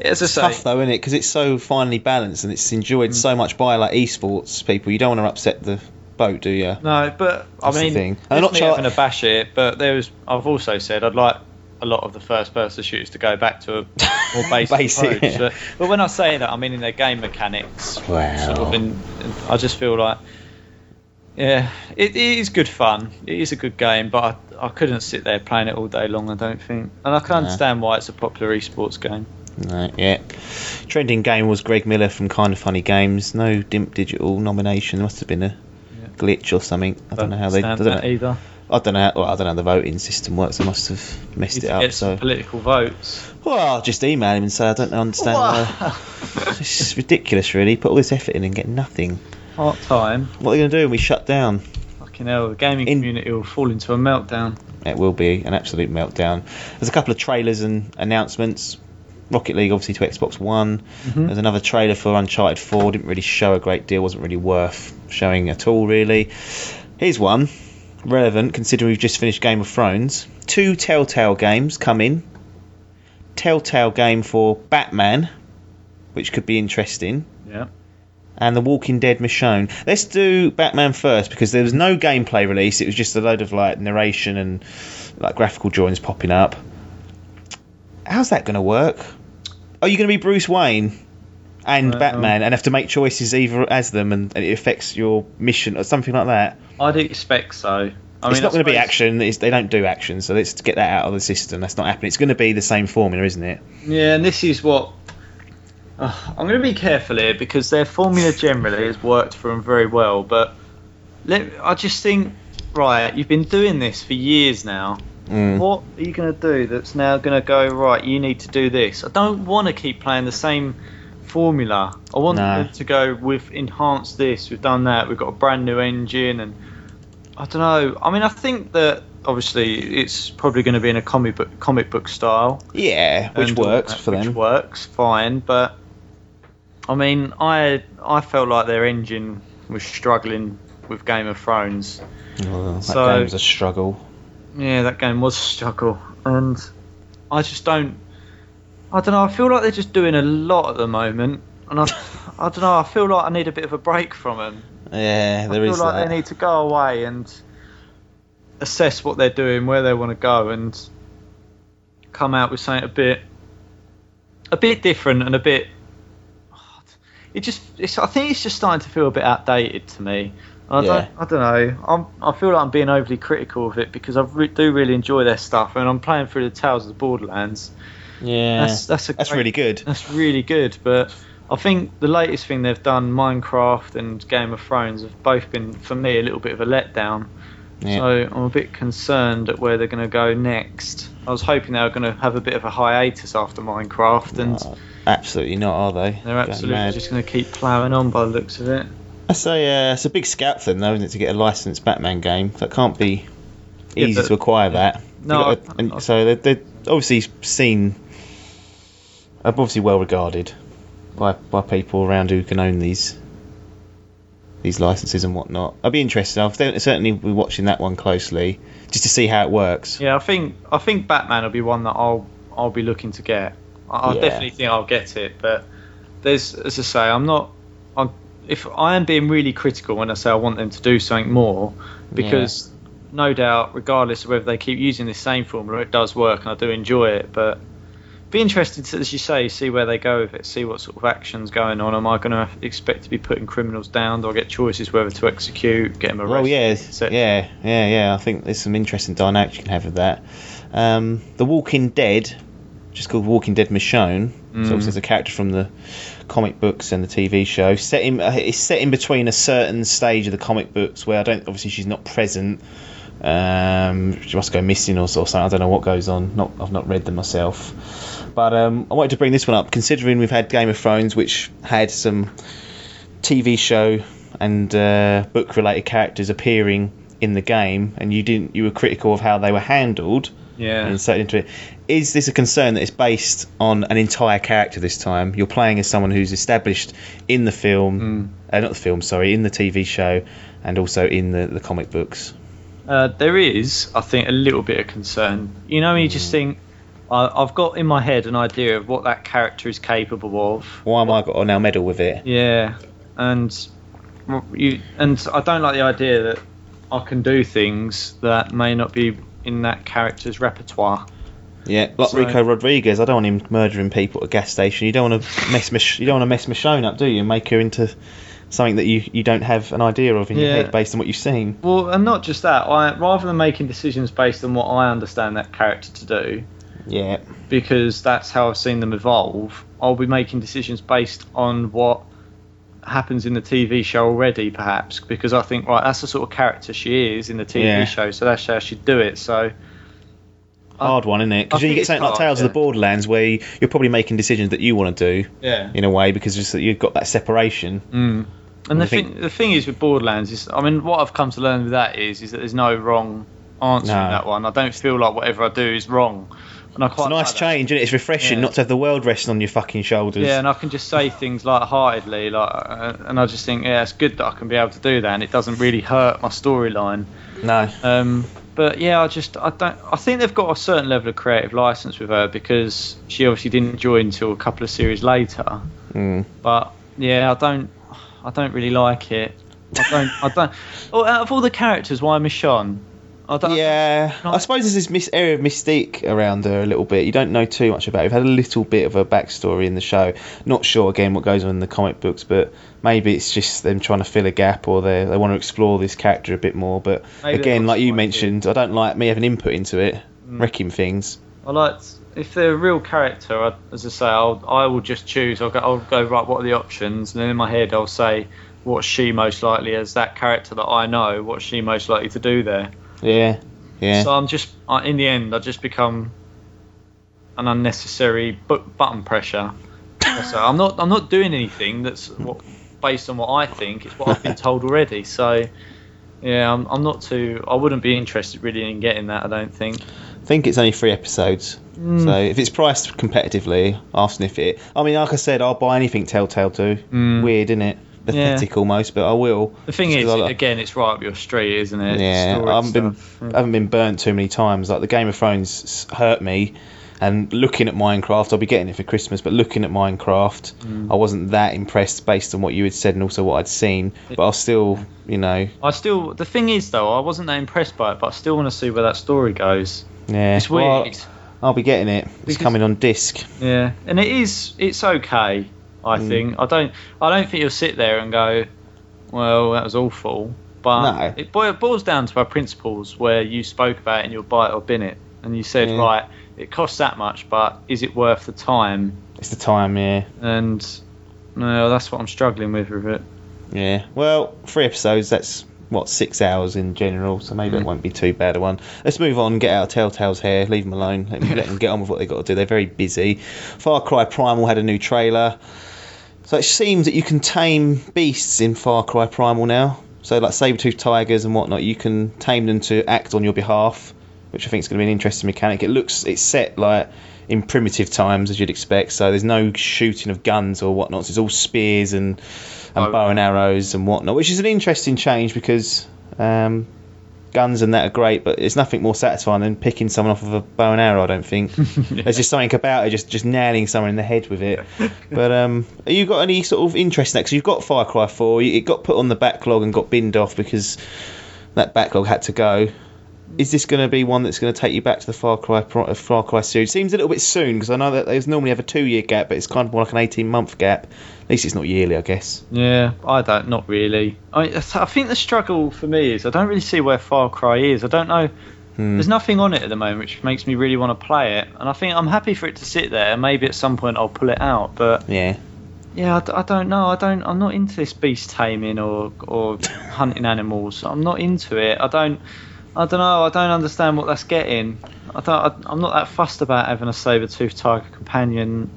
as I say, tough though, isn't it? Because it's so finely balanced and it's enjoyed so much by like esports people. You don't want to upset the boat, do you? No, but That's I mean, the thing. I'm not having to bash it, but I've also said I'd like a lot of the first-person shooters to go back to a more basic approach. But when I say that, I mean in their game mechanics. Wow. Sort of I just feel like, yeah, it is good fun. It is a good game, but I couldn't sit there playing it all day long, I don't think. And I can understand why it's a popular esports game. No, yeah. Trending game was Greg Miller from Kind of Funny Games. No Dimp Digital nomination. There must have been a glitch or something. I don't know how they do that either. I don't know how the voting system works. They must have messed it up. Get some political votes. Well, I'll just email him and say I don't understand why. It's ridiculous, really. Put all this effort in and get nothing. Part time. What are they going to do when we shut down? Fucking hell, the gaming community will fall into a meltdown. It will be an absolute meltdown. There's a couple of trailers and announcements. Rocket League, obviously, to Xbox One. There's another trailer for Uncharted 4. Didn't really show a great deal. Wasn't really worth showing at all, really. Here's one. Relevant, considering we've just finished Game of Thrones. 2 Telltale games come in. Telltale game for Batman, which could be interesting. Yeah. And The Walking Dead Michonne. Let's do Batman first, because there was no gameplay release. It was just a load of like narration and like graphical drawings popping up. How's that going to work? Are you going to be Bruce Wayne and Batman and have to make choices either as them, and it affects your mission or something like that? I'd expect so. It's not going to be action. They don't do action, so let's get that out of the system. That's not happening. It's going to be the same formula, isn't it? Yeah, and this is what... I'm going to be careful here, because their formula generally has worked for them very well, but I just think, right, you've been doing this for years now. What are you going to do that's now going to go, right, you need to do this? I don't want to keep playing the same formula. I want them to go, we've enhanced this, we've done that, we've got a brand new engine, and I don't know. I mean, I think that obviously it's probably going to be in a comic book style. Yeah, which works for them. Which works fine, but I mean, I felt like their engine was struggling with Game of Thrones. Well, that game's a struggle. Yeah, that game was a struggle, and I just don't know. I feel like they're just doing a lot at the moment, and I don't know. I feel like I need a bit of a break from them. Yeah, there is that. I feel like they need to go away and assess what they're doing, where they want to go, and come out with something a bit different and a bit. I think it's just starting to feel a bit outdated to me. I don't know. I feel like I'm being overly critical of it, because I do really enjoy their stuff, and I'm playing through the Tales of the Borderlands. Yeah, that's really good. That's really good, but I think the latest thing they've done, Minecraft and Game of Thrones, have both been, for me, a little bit of a letdown. Yeah. So I'm a bit concerned at where they're going to go next. I was hoping they were going to have a bit of a hiatus after Minecraft, and absolutely not, are they? They're absolutely just going to keep ploughing on by the looks of it. It's a big scalp for them, though, isn't it, to get a licensed Batman game? That can't be easy to acquire that. No, so they're obviously obviously well regarded by people around who can own these licenses and whatnot. I'd be interested. I'll certainly be watching that one closely, just to see how it works. Yeah, I think Batman will be one that I'll be looking to get. I definitely think I'll get it, but as I say, if I am being really critical when I say I want them to do something more, because no doubt, regardless of whether they keep using the same formula, it does work and I do enjoy it. But be interested to, as you say, see where they go with it, see what sort of action's going on. Am I going to expect to be putting criminals down? Do I get choices whether to execute, get them arrested? Yeah. I think there's some interesting dynamics you can have with that. The Walking Dead, just called Walking Dead Michonne, so obviously there's a character from the comic books and the TV show. It's set in between a certain stage of the comic books where obviously she's not present. She must go missing or something. I don't know what goes on. I've not read them myself. But I wanted to bring this one up, considering we've had Game of Thrones, which had some TV show and book-related characters appearing in the game, and you were critical of how they were handled. Yeah. Inserted into it. Is this a concern that it's based on an entire character this time? You're playing as someone who's established in the film, in the TV show, and also in the comic books. There is, I think, a little bit of concern. You know, you just think, I've got in my head an idea of what that character is capable of. Why am I got to now meddle with it? Yeah, and I don't like the idea that I can do things that may not be in that character's repertoire. Yeah, like Rico Rodriguez. I don't want him murdering people at a gas station. You don't want to mess Michonne up, do you? Make her into something that you don't have an idea of in your head based on what you've seen. Well, and not just that. Rather than making decisions based on what I understand that character to do, because that's how I've seen them evolve, I'll be making decisions based on what happens in the TV show already, perhaps, because I think, right, that's the sort of character she is in the TV show, so that's how she'd do it. So hard one, isn't it? Because you get something like Tales of the Borderlands, where you're probably making decisions that you want to do, in a way, because just that you've got that separation. And the thing is with Borderlands is, I mean, what I've come to learn with that is that there's no wrong answer in that one. I don't feel like whatever I do is wrong. And I quite it's a nice change, isn't it? It's refreshing not to have the world resting on your fucking shoulders. Yeah, and I can just say things light-heartedly, and I just think, it's good that I can be able to do that, and it doesn't really hurt my storyline. No. But yeah, I think they've got a certain level of creative license with her, because she obviously didn't join until a couple of series later. But yeah, I don't really like it. I don't. Oh, out of all the characters, why Michonne? I suppose there's this area of mystique around her a little bit. You don't know too much about it. We've had a little bit of a backstory in the show. Not sure again what goes on in the comic books, but maybe it's just them trying to fill a gap, or they want to explore this character a bit more. But maybe again, like you mentioned, I don't like me having input into it, wrecking things. If they're a real character, as I say, I will just choose. I'll go right. What are the options? And then in my head, I'll say, what's she most likely, as that character that I know, what's she most likely to do there? Yeah. So in the end, I just become an unnecessary button pressure. So I'm not doing anything that's based on what I think. It's what I've been told already. So yeah, I'm not too. I wouldn't be interested really in getting that. I don't think. I think it's only 3 episodes. So if it's priced competitively, I'll sniff it. I mean, like I said, I'll buy anything Telltale do. Weird, isn't it? Pathetic almost, but I will. The thing is, again, it's right up your street, isn't it? Yeah, I haven't been burnt too many times. Like the Game of Thrones hurt me, and looking at Minecraft, I'll be getting it for Christmas. But looking at Minecraft, I wasn't that impressed based on what you had said and also what I'd seen. But I'll still, the thing is though, I wasn't that impressed by it, but I still want to see where that story goes. Yeah, it's weird. Well, I'll be getting it. It's coming on disc. Yeah, and it's okay. I think I don't think you'll sit there and go, well, that was awful. But it boils down to our principles, where you spoke about in your bite or bin it, and you said, right, it costs that much, but is it worth the time? It's the time, yeah. And no, that's what I'm struggling with it. Yeah. Well, 3 episodes. That's 6 hours in general, so maybe it won't be too bad a one. Let's move on, get out of Telltale's hair, leave them alone, let them get on with what they've got to do. They're very busy. Far Cry Primal had a new trailer. So it seems that you can tame beasts in Far Cry Primal now. So like saber-toothed tigers and whatnot, you can tame them to act on your behalf, which I think is going to be an interesting mechanic. It's set like in primitive times, as you'd expect, so there's no shooting of guns or whatnot. So it's all spears and bow and arrows and whatnot, which is an interesting change, because guns and that are great, but it's nothing more satisfying than picking someone off of a bow and arrow, I don't think. There's just something about it, just nailing someone in the head with it. But have you got any sort of interest in that? Because you've got Far Cry 4, it got put on the backlog and got binned off because that backlog had to go. is this going to be one that's going to take you back to the Far Cry series? Seems a little bit soon, because I know that there's normally have a 2-year gap, but it's kind of more like an 18-month gap. At least it's not yearly, I guess. Yeah, not really. I think the struggle for me is I don't really see where Far Cry is. I don't know. There's nothing on it at the moment which makes me really want to play it, and I think I'm happy for it to sit there. Maybe at some point I'll pull it out, but yeah, I don't know. I'm not into this beast taming or hunting animals. I'm not into it. I don't know. I don't understand what that's getting. I'm not that fussed about having a saber-toothed tiger companion.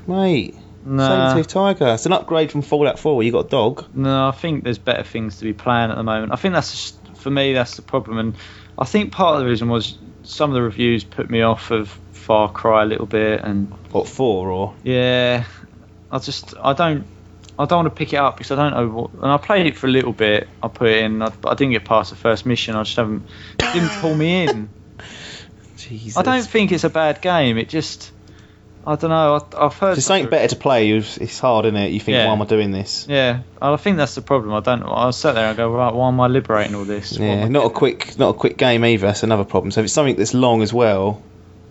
Mate, nah. Saber-toothed tiger. It's an upgrade from Fallout 4 where you got a dog. No, I think there's better things to be playing at the moment. I think for me, that's the problem. And I think part of the reason was some of the reviews put me off of Far Cry a little bit. And what, 4 or? Yeah, I don't want to pick it up because I don't know what. And I played it for a little bit. I put it in, but I didn't get past the first mission. It didn't pull me in. Jesus. I don't think it's a bad game. It just, I don't know. I've heard. There's something better to play. It's hard, isn't it? You think, why am I doing this? Yeah, I think that's the problem. I don't know. I sat there and go, right, why am I liberating all this? Yeah, not a quick game either. That's another problem. So if it's something that's long as well,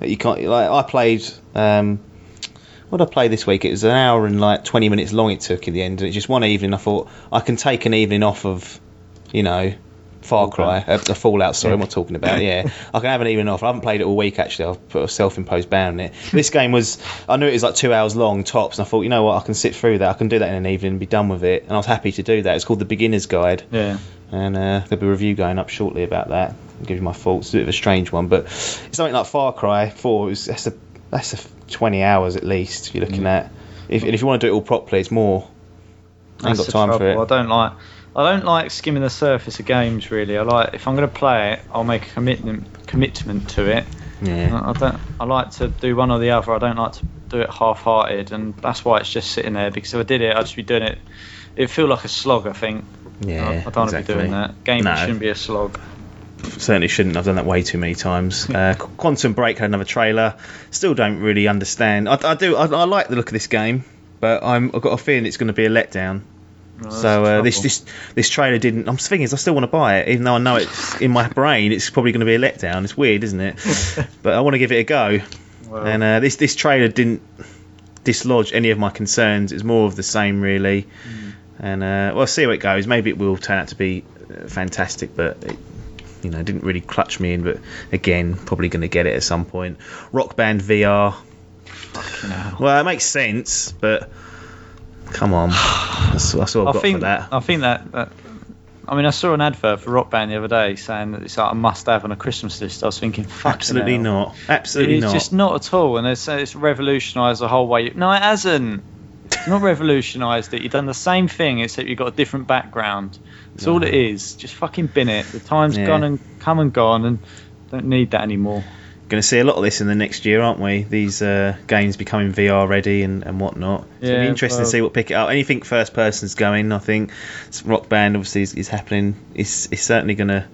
that you can't. Like I played. What did I play this week? It was an hour and like 20 minutes long. It took in the end. And it's just one evening. I thought I can take an evening off of, Far Cry, Fallout. Sorry, I'm not talking about. Yeah, I can have an evening off. I haven't played it all week actually. I've put a self-imposed ban on it. This game was. I knew it was like 2 hours long tops, and I thought, you know what, I can sit through that. I can do that in an evening and be done with it. And I was happy to do that. It's called The Beginner's Guide. Yeah. And there'll be a review going up shortly about that. I'll give you my thoughts. It's a bit of a strange one, but it's something like Far Cry 4. That's a 20 hours at least you're looking at. If you want to do it all properly, it's more. I ain't got time for it. I don't like skimming the surface of games really. If I'm going to play it, I'll make a commitment to it. Yeah. I like to do one or the other. I don't like to do it half-hearted, and that's why it's just sitting there. Because if I did it, I'd just be doing it. It'd feel like a slog, I think. Yeah. I don't want to be doing that. Games shouldn't be a slog. Certainly shouldn't. I've done that way too many times. Quantum Break had another trailer. Still don't really understand. I like the look of this game, but I've got a feeling it's going to be a letdown. So this trailer didn't. I'm thinking I still want to buy it, even though I know it's in my brain. It's probably going to be a letdown. It's weird, isn't it? But I want to give it a go. Well. And this trailer didn't dislodge any of my concerns. It's more of the same, really. And we'll see how it goes. Maybe it will turn out to be fantastic, but it didn't really clutch me in. But again, probably going to get it at some point. Rock Band VR. Well, it makes sense, but. Come on, that's all I've got for that. I think that. I saw an advert for Rock Band the other day saying that it's like a must-have on a Christmas list. I was thinking, absolutely not. It's just not at all. And they say it's revolutionised the whole way. No, it hasn't. It's not revolutionised it. You've done the same thing, except you've got a different background. That's all it is. Just fucking bin it. The time's gone and come and gone, and don't need that anymore. Going to see a lot of this in the next year, aren't we? These games becoming VR ready and whatnot. So it'll be interesting to see what pick it up. Anything first person's going. I think Rock Band obviously is happening. It's certainly there's going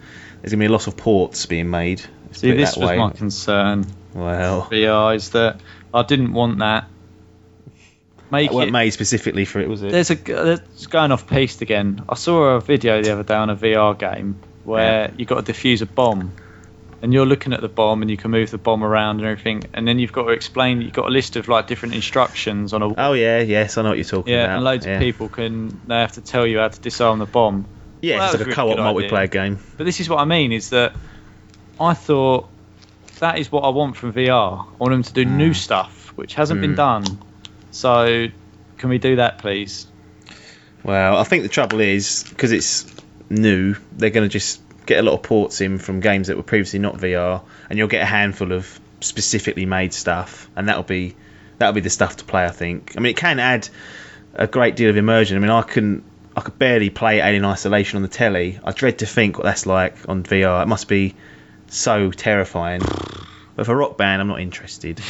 to be a lot of ports being made. See, this was my concern. Well, VR is that I didn't want that. It weren't made specifically for it, was it? It's going off piste again. I saw a video the other day on a VR game where you got to defuse a bomb. And you're looking at the bomb, and you can move the bomb around and everything. And then you've got to explain. You've got a list of like different instructions on a. Oh yeah, yes, I know what you're talking about. Yeah, and loads of people they have to tell you how to disarm the bomb. Yeah, it's like a co-op multiplayer game. But this is what I mean: is that I thought that is what I want from VR. I want them to do new stuff, which hasn't been done. So, can we do that, please? Well, I think the trouble is because it's new, they're going to just get a lot of ports in from games that were previously not VR, and you'll get a handful of specifically made stuff, and that'll be the stuff to play. I think. It can add a great deal of immersion. I could barely play Alien Isolation on the telly. I dread to think what that's like on VR. It must be so terrifying. But for Rock Band, I'm not interested.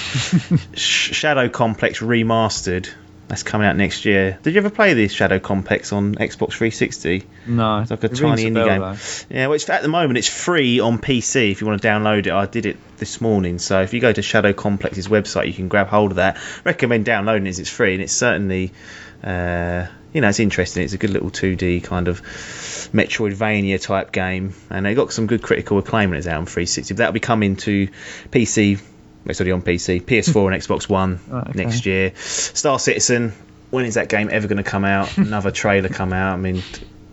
Shadow Complex Remastered. That's coming out next year. Did you ever play this Shadow Complex on Xbox 360? No. It's like a tiny indie game. Though. Yeah, well, at the moment it's free on PC if you want to download it. I did it this morning, so if you go to Shadow Complex's website, you can grab hold of that. Recommend downloading it. It's free, and it's certainly it's interesting. It's a good little 2D kind of Metroidvania type game, and it got some good critical acclaim when it's out on 360. That'll be coming to PC. It's already on PC, PS4 and Xbox One next year. Star Citizen. When is that game ever going to come out? Another trailer come out. I mean,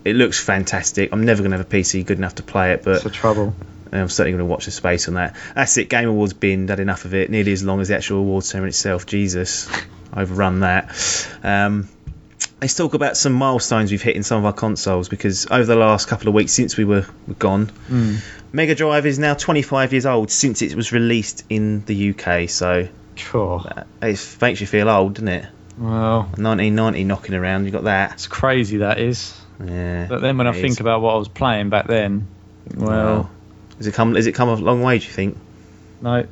it looks fantastic. I'm never going to have a PC good enough to play it, but that's the trouble. I'm certainly going to watch the space on that. That's it. Game Awards binned. Had enough of it. Nearly as long as the actual awards ceremony itself. Jesus, overrun that. Let's talk about some milestones we've hit in some of our consoles, because over the last couple of weeks since we were gone, Mega Drive is now 25 years old since it was released in the UK. So it makes you feel old, doesn't it? Well, 1990 knocking around. You got that. It's crazy, that is. Yeah. But then when I think about what I was playing back then, well, has it come a long way, do you think? No.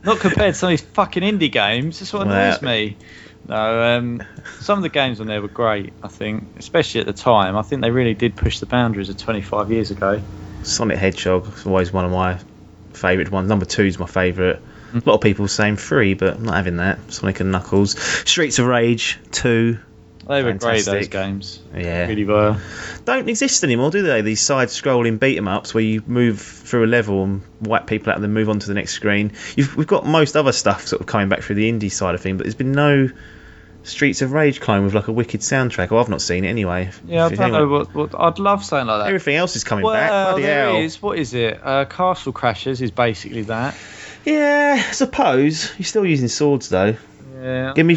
Not compared to some of these fucking indie games. That's what annoys me. No, some of the games on there were great, I think, especially at the time. I think they really did push the boundaries of 25 years ago. Sonic Hedgehog is always one of my favourite ones. Number 2 is my favourite. A lot of people saying 3, but I'm not having that. Sonic and Knuckles. Streets of Rage 2. They were great, those games. Yeah. They really were. Don't exist anymore, do they? These side-scrolling beat-em-ups where you move through a level and wipe people out and then move on to the next screen. We've got most other stuff sort of coming back through the indie side of thing, but there's been no Streets of Rage clone with like a wicked soundtrack. I've not seen it anyway. Yeah, I don't know what I'd love something like that. Everything else is coming back. Bloody hell. Is. What is it? Castle Crashers is basically that. Yeah, I suppose. You're still using swords though. Yeah. Give me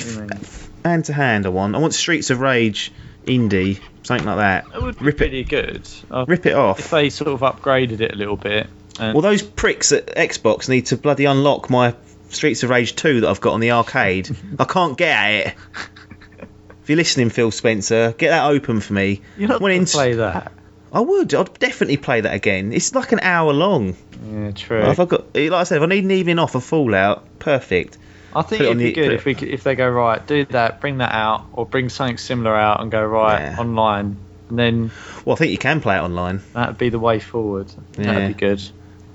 hand to hand. I want Streets of Rage indie, something like that. It would be pretty good. Rip it off. If they sort of upgraded it a little bit. Well, those pricks at Xbox need to bloody unlock my Streets of Rage 2 that I've got on the arcade. I can't get at it. If you're listening, Phil Spencer, get that open for me. You're not going to play that. I would. I'd definitely play that again. It's like an hour long. Yeah, true. If I got, like I said, if I need an evening off of Fallout, perfect. I think it'd be good if they go, right, do that, bring that out, or bring something similar out and go, right, online. And then... Well, I think you can play it online. That'd be the way forward. That'd be good.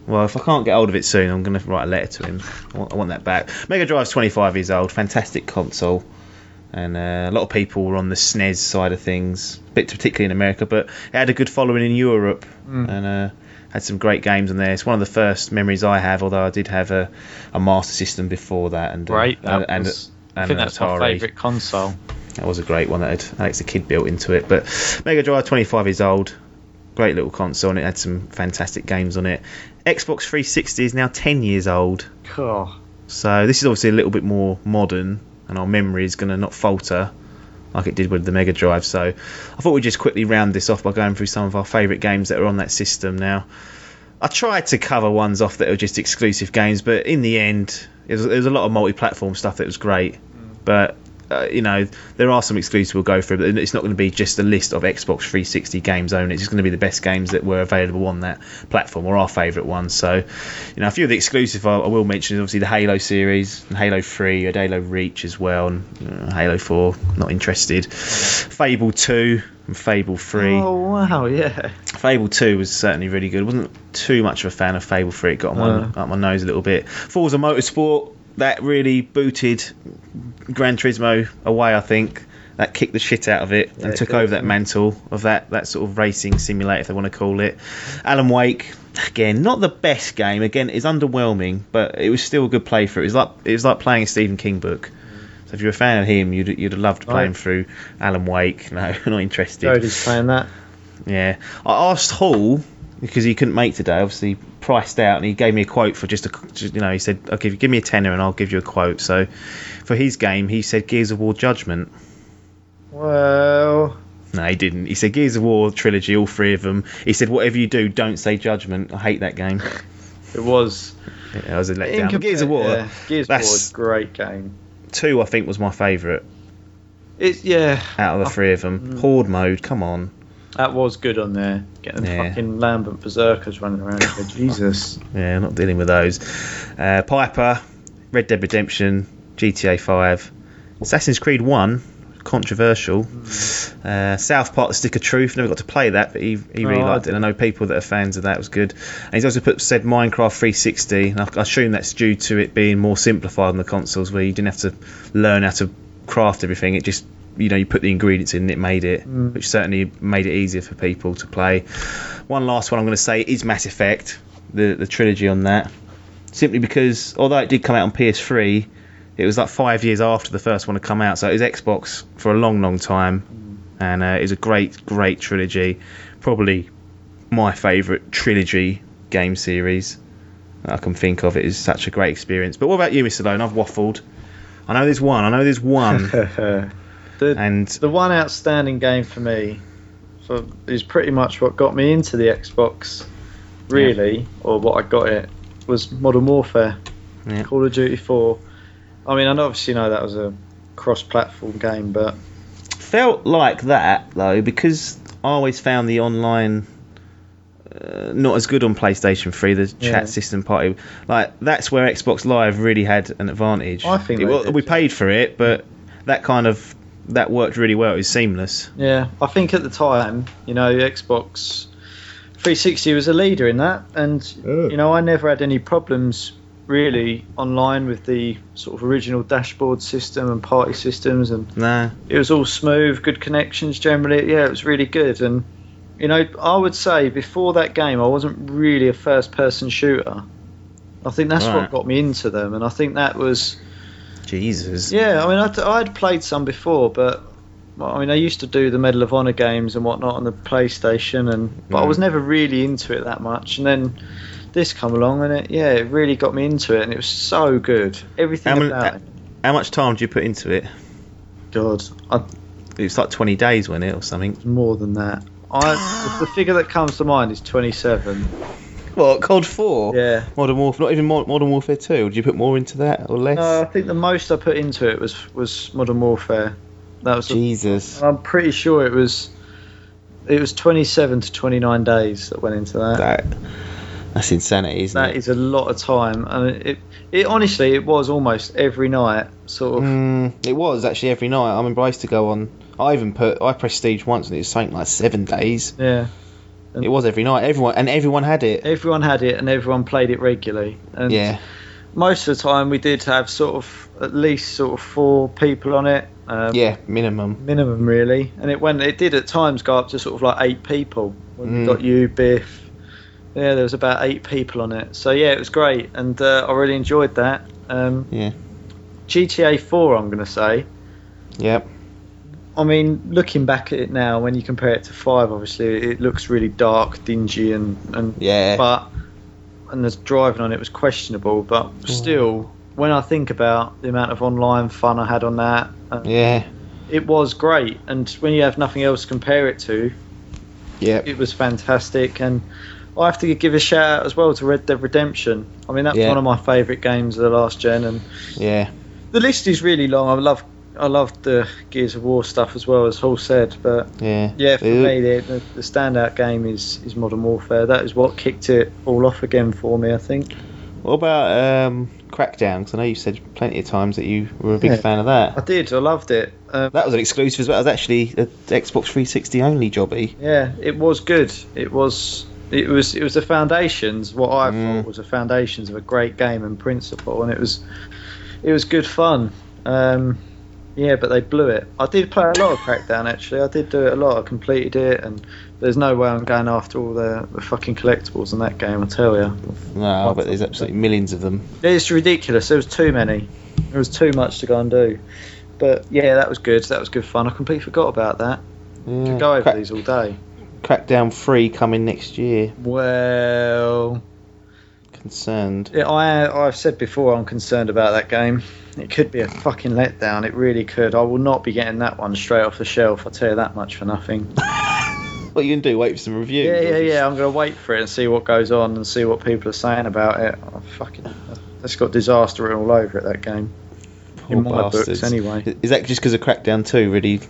Well, if I can't get hold of it soon, I'm going to write a letter to him. I want that back. Mega Drive's 25 years old. Fantastic console. And a lot of people were on the SNES side of things, particularly in America, but it had a good following in Europe and had some great games on there. It's one of the first memories I have, although I did have a Master System before that. And great. I think that's my favourite console. That was a great one that had Alex the Kid built into it. But Mega Drive, 25 years old. Great little console, and it had some fantastic games on it. Xbox 360 is now 10 years old. Cool. So this is obviously a little bit more modern, and our memory is going to not falter like it did with the Mega Drive. So I thought we'd just quickly round this off by going through some of our favourite games that are on that system now. I tried to cover ones off that are just exclusive games, but in the end, there was a lot of multi-platform stuff that was great. But there are some exclusives we'll go through, but it's not going to be just a list of Xbox 360 games only. It's just going to be the best games that were available on that platform, or our favourite ones. So, a few of the exclusive I will mention is obviously the Halo series, and Halo 3, and Halo Reach as well, and Halo 4, not interested. Fable 2 and Fable 3. Oh, wow, yeah. Fable 2 was certainly really good. I wasn't too much of a fan of Fable 3. It got on my nose a little bit. Forza Motorsport, that really booted Gran Turismo away, I think. That kicked the shit out of it and took over that mantle of that sort of racing simulator, if they want to call it. Alan Wake, again, not the best game. Again, it's underwhelming, but it was still a good playthrough. It was like playing a Stephen King book. So if you're a fan of him, you'd have loved playing through Alan Wake. No, not interested. Jody's playing that. Yeah. I asked Hall, because he couldn't make today, obviously priced out, and he gave me a quote for he said, okay, give me a tenner and I'll give you a quote. So for his game, he said Gears of War Judgment. Well, no, he didn't. He said Gears of War trilogy, all 3 of them. He said, whatever you do, don't say Judgment. I hate that game. It was. Yeah, I was a letdown. But Gears of War. Yeah. Gears of War is a great game. 2, I think, was my favourite. Out of the 3 of them. Horde mode, come on. That was good on there. Getting fucking Lambent Berserkers running around. Jesus. Yeah, not dealing with those. Piper, Red Dead Redemption, GTA 5, Assassin's Creed 1, controversial. South Park: The Stick of Truth, never got to play that, but he really liked it. And I know people that are fans of that. It was good. And he's also said Minecraft 360, and I assume that's due to it being more simplified on the consoles, where you didn't have to learn how to craft everything. It just you put the ingredients in and it made it, which certainly made it easier for people to play. One last one I'm going to say is Mass Effect, the trilogy on that, simply because although it did come out on PS3, it was like 5 years after the first one had come out, so it was Xbox for a long time, and it was a great trilogy, probably my favourite trilogy game series I can think of. It is such a great experience. But what about you, Mr. Lone? I've waffled. I know there's one. The one outstanding game for me is pretty much what got me into the Xbox, really, or what I got it, was Modern Warfare, Call of Duty 4. I mean, I obviously know that was a cross-platform game, but... Felt like that, though, because I always found the online... not as good on PlayStation 3, the chat system party. Like, that's where Xbox Live really had an advantage. I think we paid for it, but that worked really well. It was seamless. Yeah, I think at the time, Xbox 360 was a leader in that, and I never had any problems really online with the sort of original dashboard system and party systems, and it was all smooth, good connections generally. Yeah, it was really good. And I would say before that game, I wasn't really a first-person shooter. I think that's what got me into them, and I think that was... Jesus. Yeah, I mean, I'd played some before, but I mean, I used to do the Medal of Honor games and whatnot on the PlayStation, but I was never really into it that much. And then this come along, and it really got me into it, and it was so good. Everything about it. How much time did you put into it? God, it was like 20 days, wasn't it, or something? More than that. The figure that comes to mind is 27. What, COD 4? Yeah. Modern Warfare, not even Modern Warfare 2. Did you put more into that or less? No, I think the most I put into it was Modern Warfare. That was Jesus. I'm pretty sure it was 27 to 29 days that went into that. That's insanity, isn't it? That is a lot of time, and it honestly, it was almost every night, sort of. It was actually every night. I remember I used to go on. I prestige once, and it was something like 7 days. Yeah. And it was every night. Everyone had it. Everyone had it, and everyone played it regularly. And most of the time, we did have sort of at least sort of 4 people on it. Minimum. Minimum, really. And it did at times go up to sort of like 8 people. When we got you, Biff. Yeah, there was about 8 people on it. So yeah, it was great, and I really enjoyed that. GTA 4, I'm going to say. Yep. I mean, looking back at it now, when you compare it to 5, obviously it looks really dark, dingy, and the driving on it was questionable. But still, when I think about the amount of online fun I had on that, it was great. And when you have nothing else to compare it to, it was fantastic. And I have to give a shout out as well to Red Dead Redemption. I mean, that's one of my favourite games of the last gen, and the list is really long. I love the Gears of War stuff as well, as Hall said, but for me the standout game is Modern Warfare. That is what kicked it all off again for me, I think. What about Crackdown? Because I know you said plenty of times that you were a big fan of that. I did. I loved it. That was an exclusive as well. It was actually an Xbox 360 only jobby. Yeah, it was good. It was the foundations. What I thought was the foundations of a great game and principle, and it was good fun. But they blew it. I did play a lot of Crackdown, actually. I did do it a lot. I completed it, and there's no way I'm going after all the fucking collectibles in that game, I tell you. No, but there's absolutely millions of them. It's ridiculous. There was too many. There was too much to go and do. But yeah, that was good. That was good fun. I completely forgot about that. Could go over these all day. Crackdown 3 coming next year. Well... Concerned. I've said before I'm concerned about that game. It could be a fucking letdown. It really could. I will not be getting that one straight off the shelf. I'll tell you that much for nothing. What are you going to do? Wait for some reviews? Yeah. I'm going to wait for it and see what goes on and see what people are saying about it. That's got disaster written all over it, that game. Poor in my bastards. books, anyway. Is that just because of Crackdown 2 really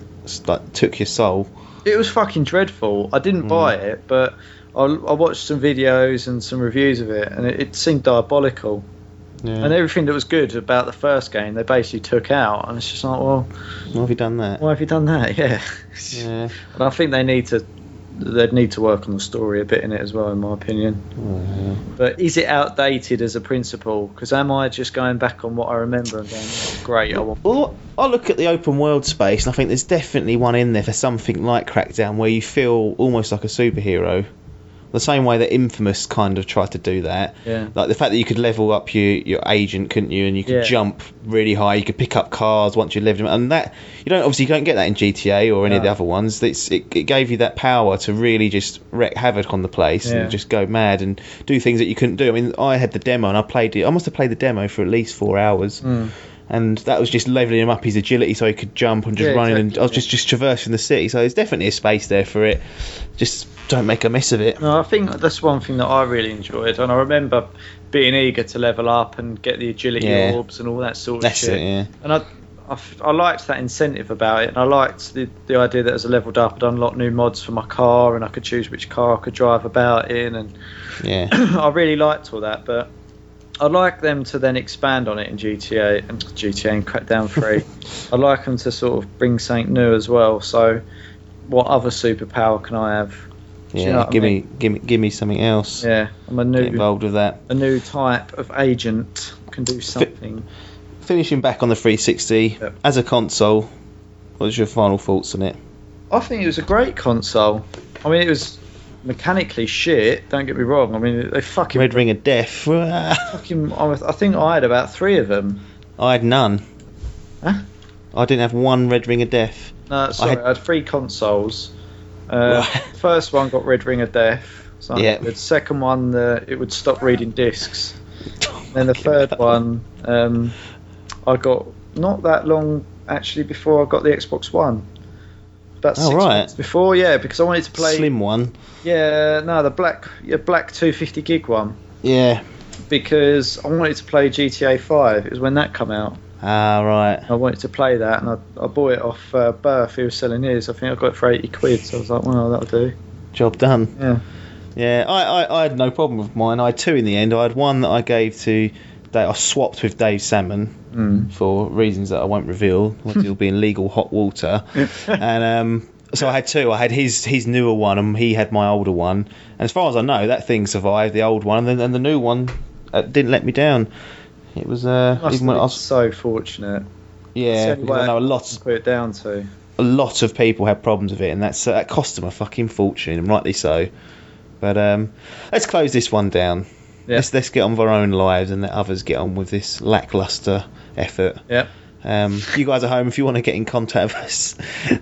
took your soul? It was fucking dreadful. I didn't buy it, but I watched some videos and some reviews of it, and it seemed diabolical. Yeah. And everything that was good about the first game, they basically took out, and it's just like, well, why have you done that? Why have you done that? Yeah. And I think they need to they'd need to work on the story a bit in it as well, in my opinion. But is it outdated as a principle? Because am I just going back on what I remember and going, oh, great, I want... Well, I look at the open world space, and I think there's definitely one in there for something like Crackdown, where you feel almost like a superhero. The same way that Infamous kind of tried to do that. Yeah. Like the fact that you could level up your agent, couldn't you? And you could jump really high. You could pick up cars once you leveled them. And that you don't get that in GTA or any of the other ones. It gave you that power to really just wreak havoc on the place and just go mad and do things that you couldn't do. I mean, I had the demo and I played it. I must have played the demo for at least 4 hours. And that was just levelling him up his agility so he could jump and just running. And I was just traversing the city. So there's definitely a space there for it. Just don't make a mess of it. No, I think that's one thing that I really enjoyed, and I remember being eager to level up and get the agility orbs and all that sort of shit. That's it, yeah. And I liked that incentive about it, and I liked the idea that as I leveled up, I'd unlock new mods for my car, and I could choose which car I could drive about in, and I really liked all that. But I'd like them to then expand on it in GTA and Crackdown 3. I'd like them to sort of bring something new as well. So, what other superpower can I have? Yeah, you know give me something else. Yeah, I'm Get involved with that. A new type of agent can do something. Finishing back on the 360 as a console, what's your final thoughts on it? I think it was a great console. I mean, it was mechanically shit. Don't get me wrong. I mean, they fucking Red Ring of Death. fucking. I think I had about 3 of them. I had none. Huh? I didn't have one Red Ring of Death. No, sorry, I had 3 consoles. First one got Red Ring of Death. So the second one, it would stop reading discs. Then the third one, I got not that long actually before I got the Xbox One. About 6 months before, because I wanted to play slim one. Yeah, no, the black 250 gig one. Yeah. Because I wanted to play GTA 5. It was when that came out. Ah, right. I wanted to play that, and I bought it off Berth. He was selling his. I think I got it for 80 quid. So I was like, well, that'll do. Job done. Yeah. Yeah, I had no problem with mine. I had 2 in the end. I had one that I gave to... that I swapped with Dave Salmon for reasons that I won't reveal. It'll be in legal hot water. And so I had 2. I had his newer one, and he had my older one. And as far as I know, that thing survived, the old one, and then the new one didn't let me down. It was even when I was so fortunate. Yeah, because I know put it down to. A lot of people had problems with it, and that cost them a fucking fortune, and rightly so. But let's close this one down. Yeah. Let's get on with our own lives and let others get on with this lackluster effort. Yeah. You guys at home, if you want to get in contact with us,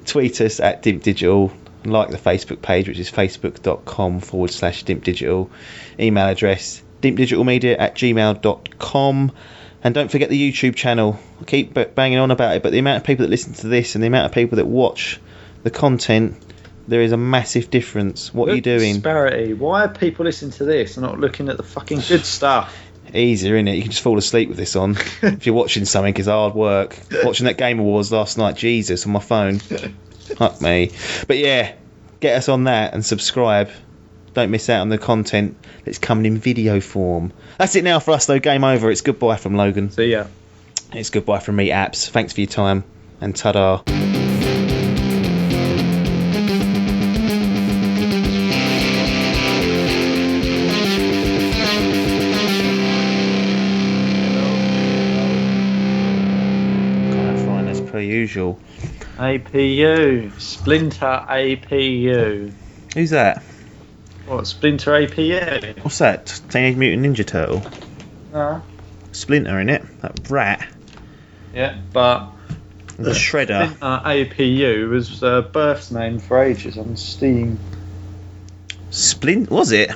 tweet us at Dimp Digital. Like the Facebook page, which is facebook.com/Dimp Digital. Email address dimpdigitalmedia@gmail.com. And don't forget the YouTube channel. I keep banging on about it, but the amount of people that listen to this and the amount of people that watch the content, there is a massive difference. What are you doing? Disparity. Why are people listening to this and not looking at the fucking good stuff? Easier, isn't it? You can just fall asleep with this on. If you're watching something, it's hard work. Watching that Game Awards last night, Jesus, on my phone. Fuck me. But yeah, get us on that and subscribe. Don't miss out on the content that's coming in video form. That's it now for us, though. Game over. It's goodbye from Logan. See ya. It's goodbye from me, Apps. Thanks for your time, and ta-da. Kind of fine as per usual. APU. Splinter APU. Who's that? What, Splinter APU? What's that? Teenage Mutant Ninja Turtle? No. Splinter, in it? That rat. Yeah, but the Shredder. APU was Berth's name for ages on Steam. Was it?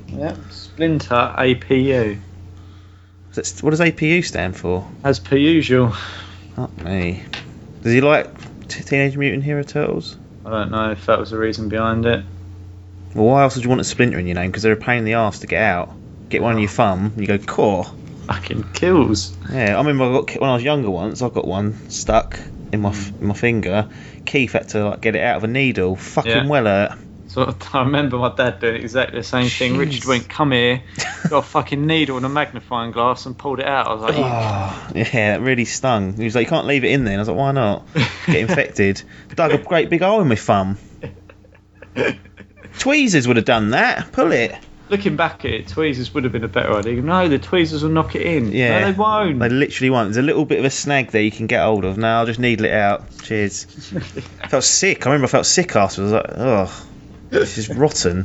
Yeah, Splinter APU. What does APU stand for? As per usual. Fuck me. Does he like Teenage Mutant Hero Turtles? I don't know if that was the reason behind it. Well, why else would you want a Splinter in your name? Because they're a pain in the arse to get out. Get one on your thumb, and you go, core. Fucking kills. Yeah, I remember when I was younger once, I got one stuck in my finger. Keith had to get it out of a needle. Fucking well hurt. So I remember my dad doing exactly the same thing. Richard went, come here, got a fucking needle and a magnifying glass and pulled it out. I was like, yeah, that really stung. He was like, you can't leave it in there. And I was like, why not? Get infected. Dug a great big hole in my thumb. tweezers would have done that. Pull it. Looking back at it, tweezers would have been a better idea. No, the tweezers will knock it in. Yeah. No, they won't. They literally won't. There's a little bit of a snag there you can get hold of. No, I'll just needle it out. Cheers. I felt sick. I remember I felt sick afterwards. I was like, oh, this is rotten.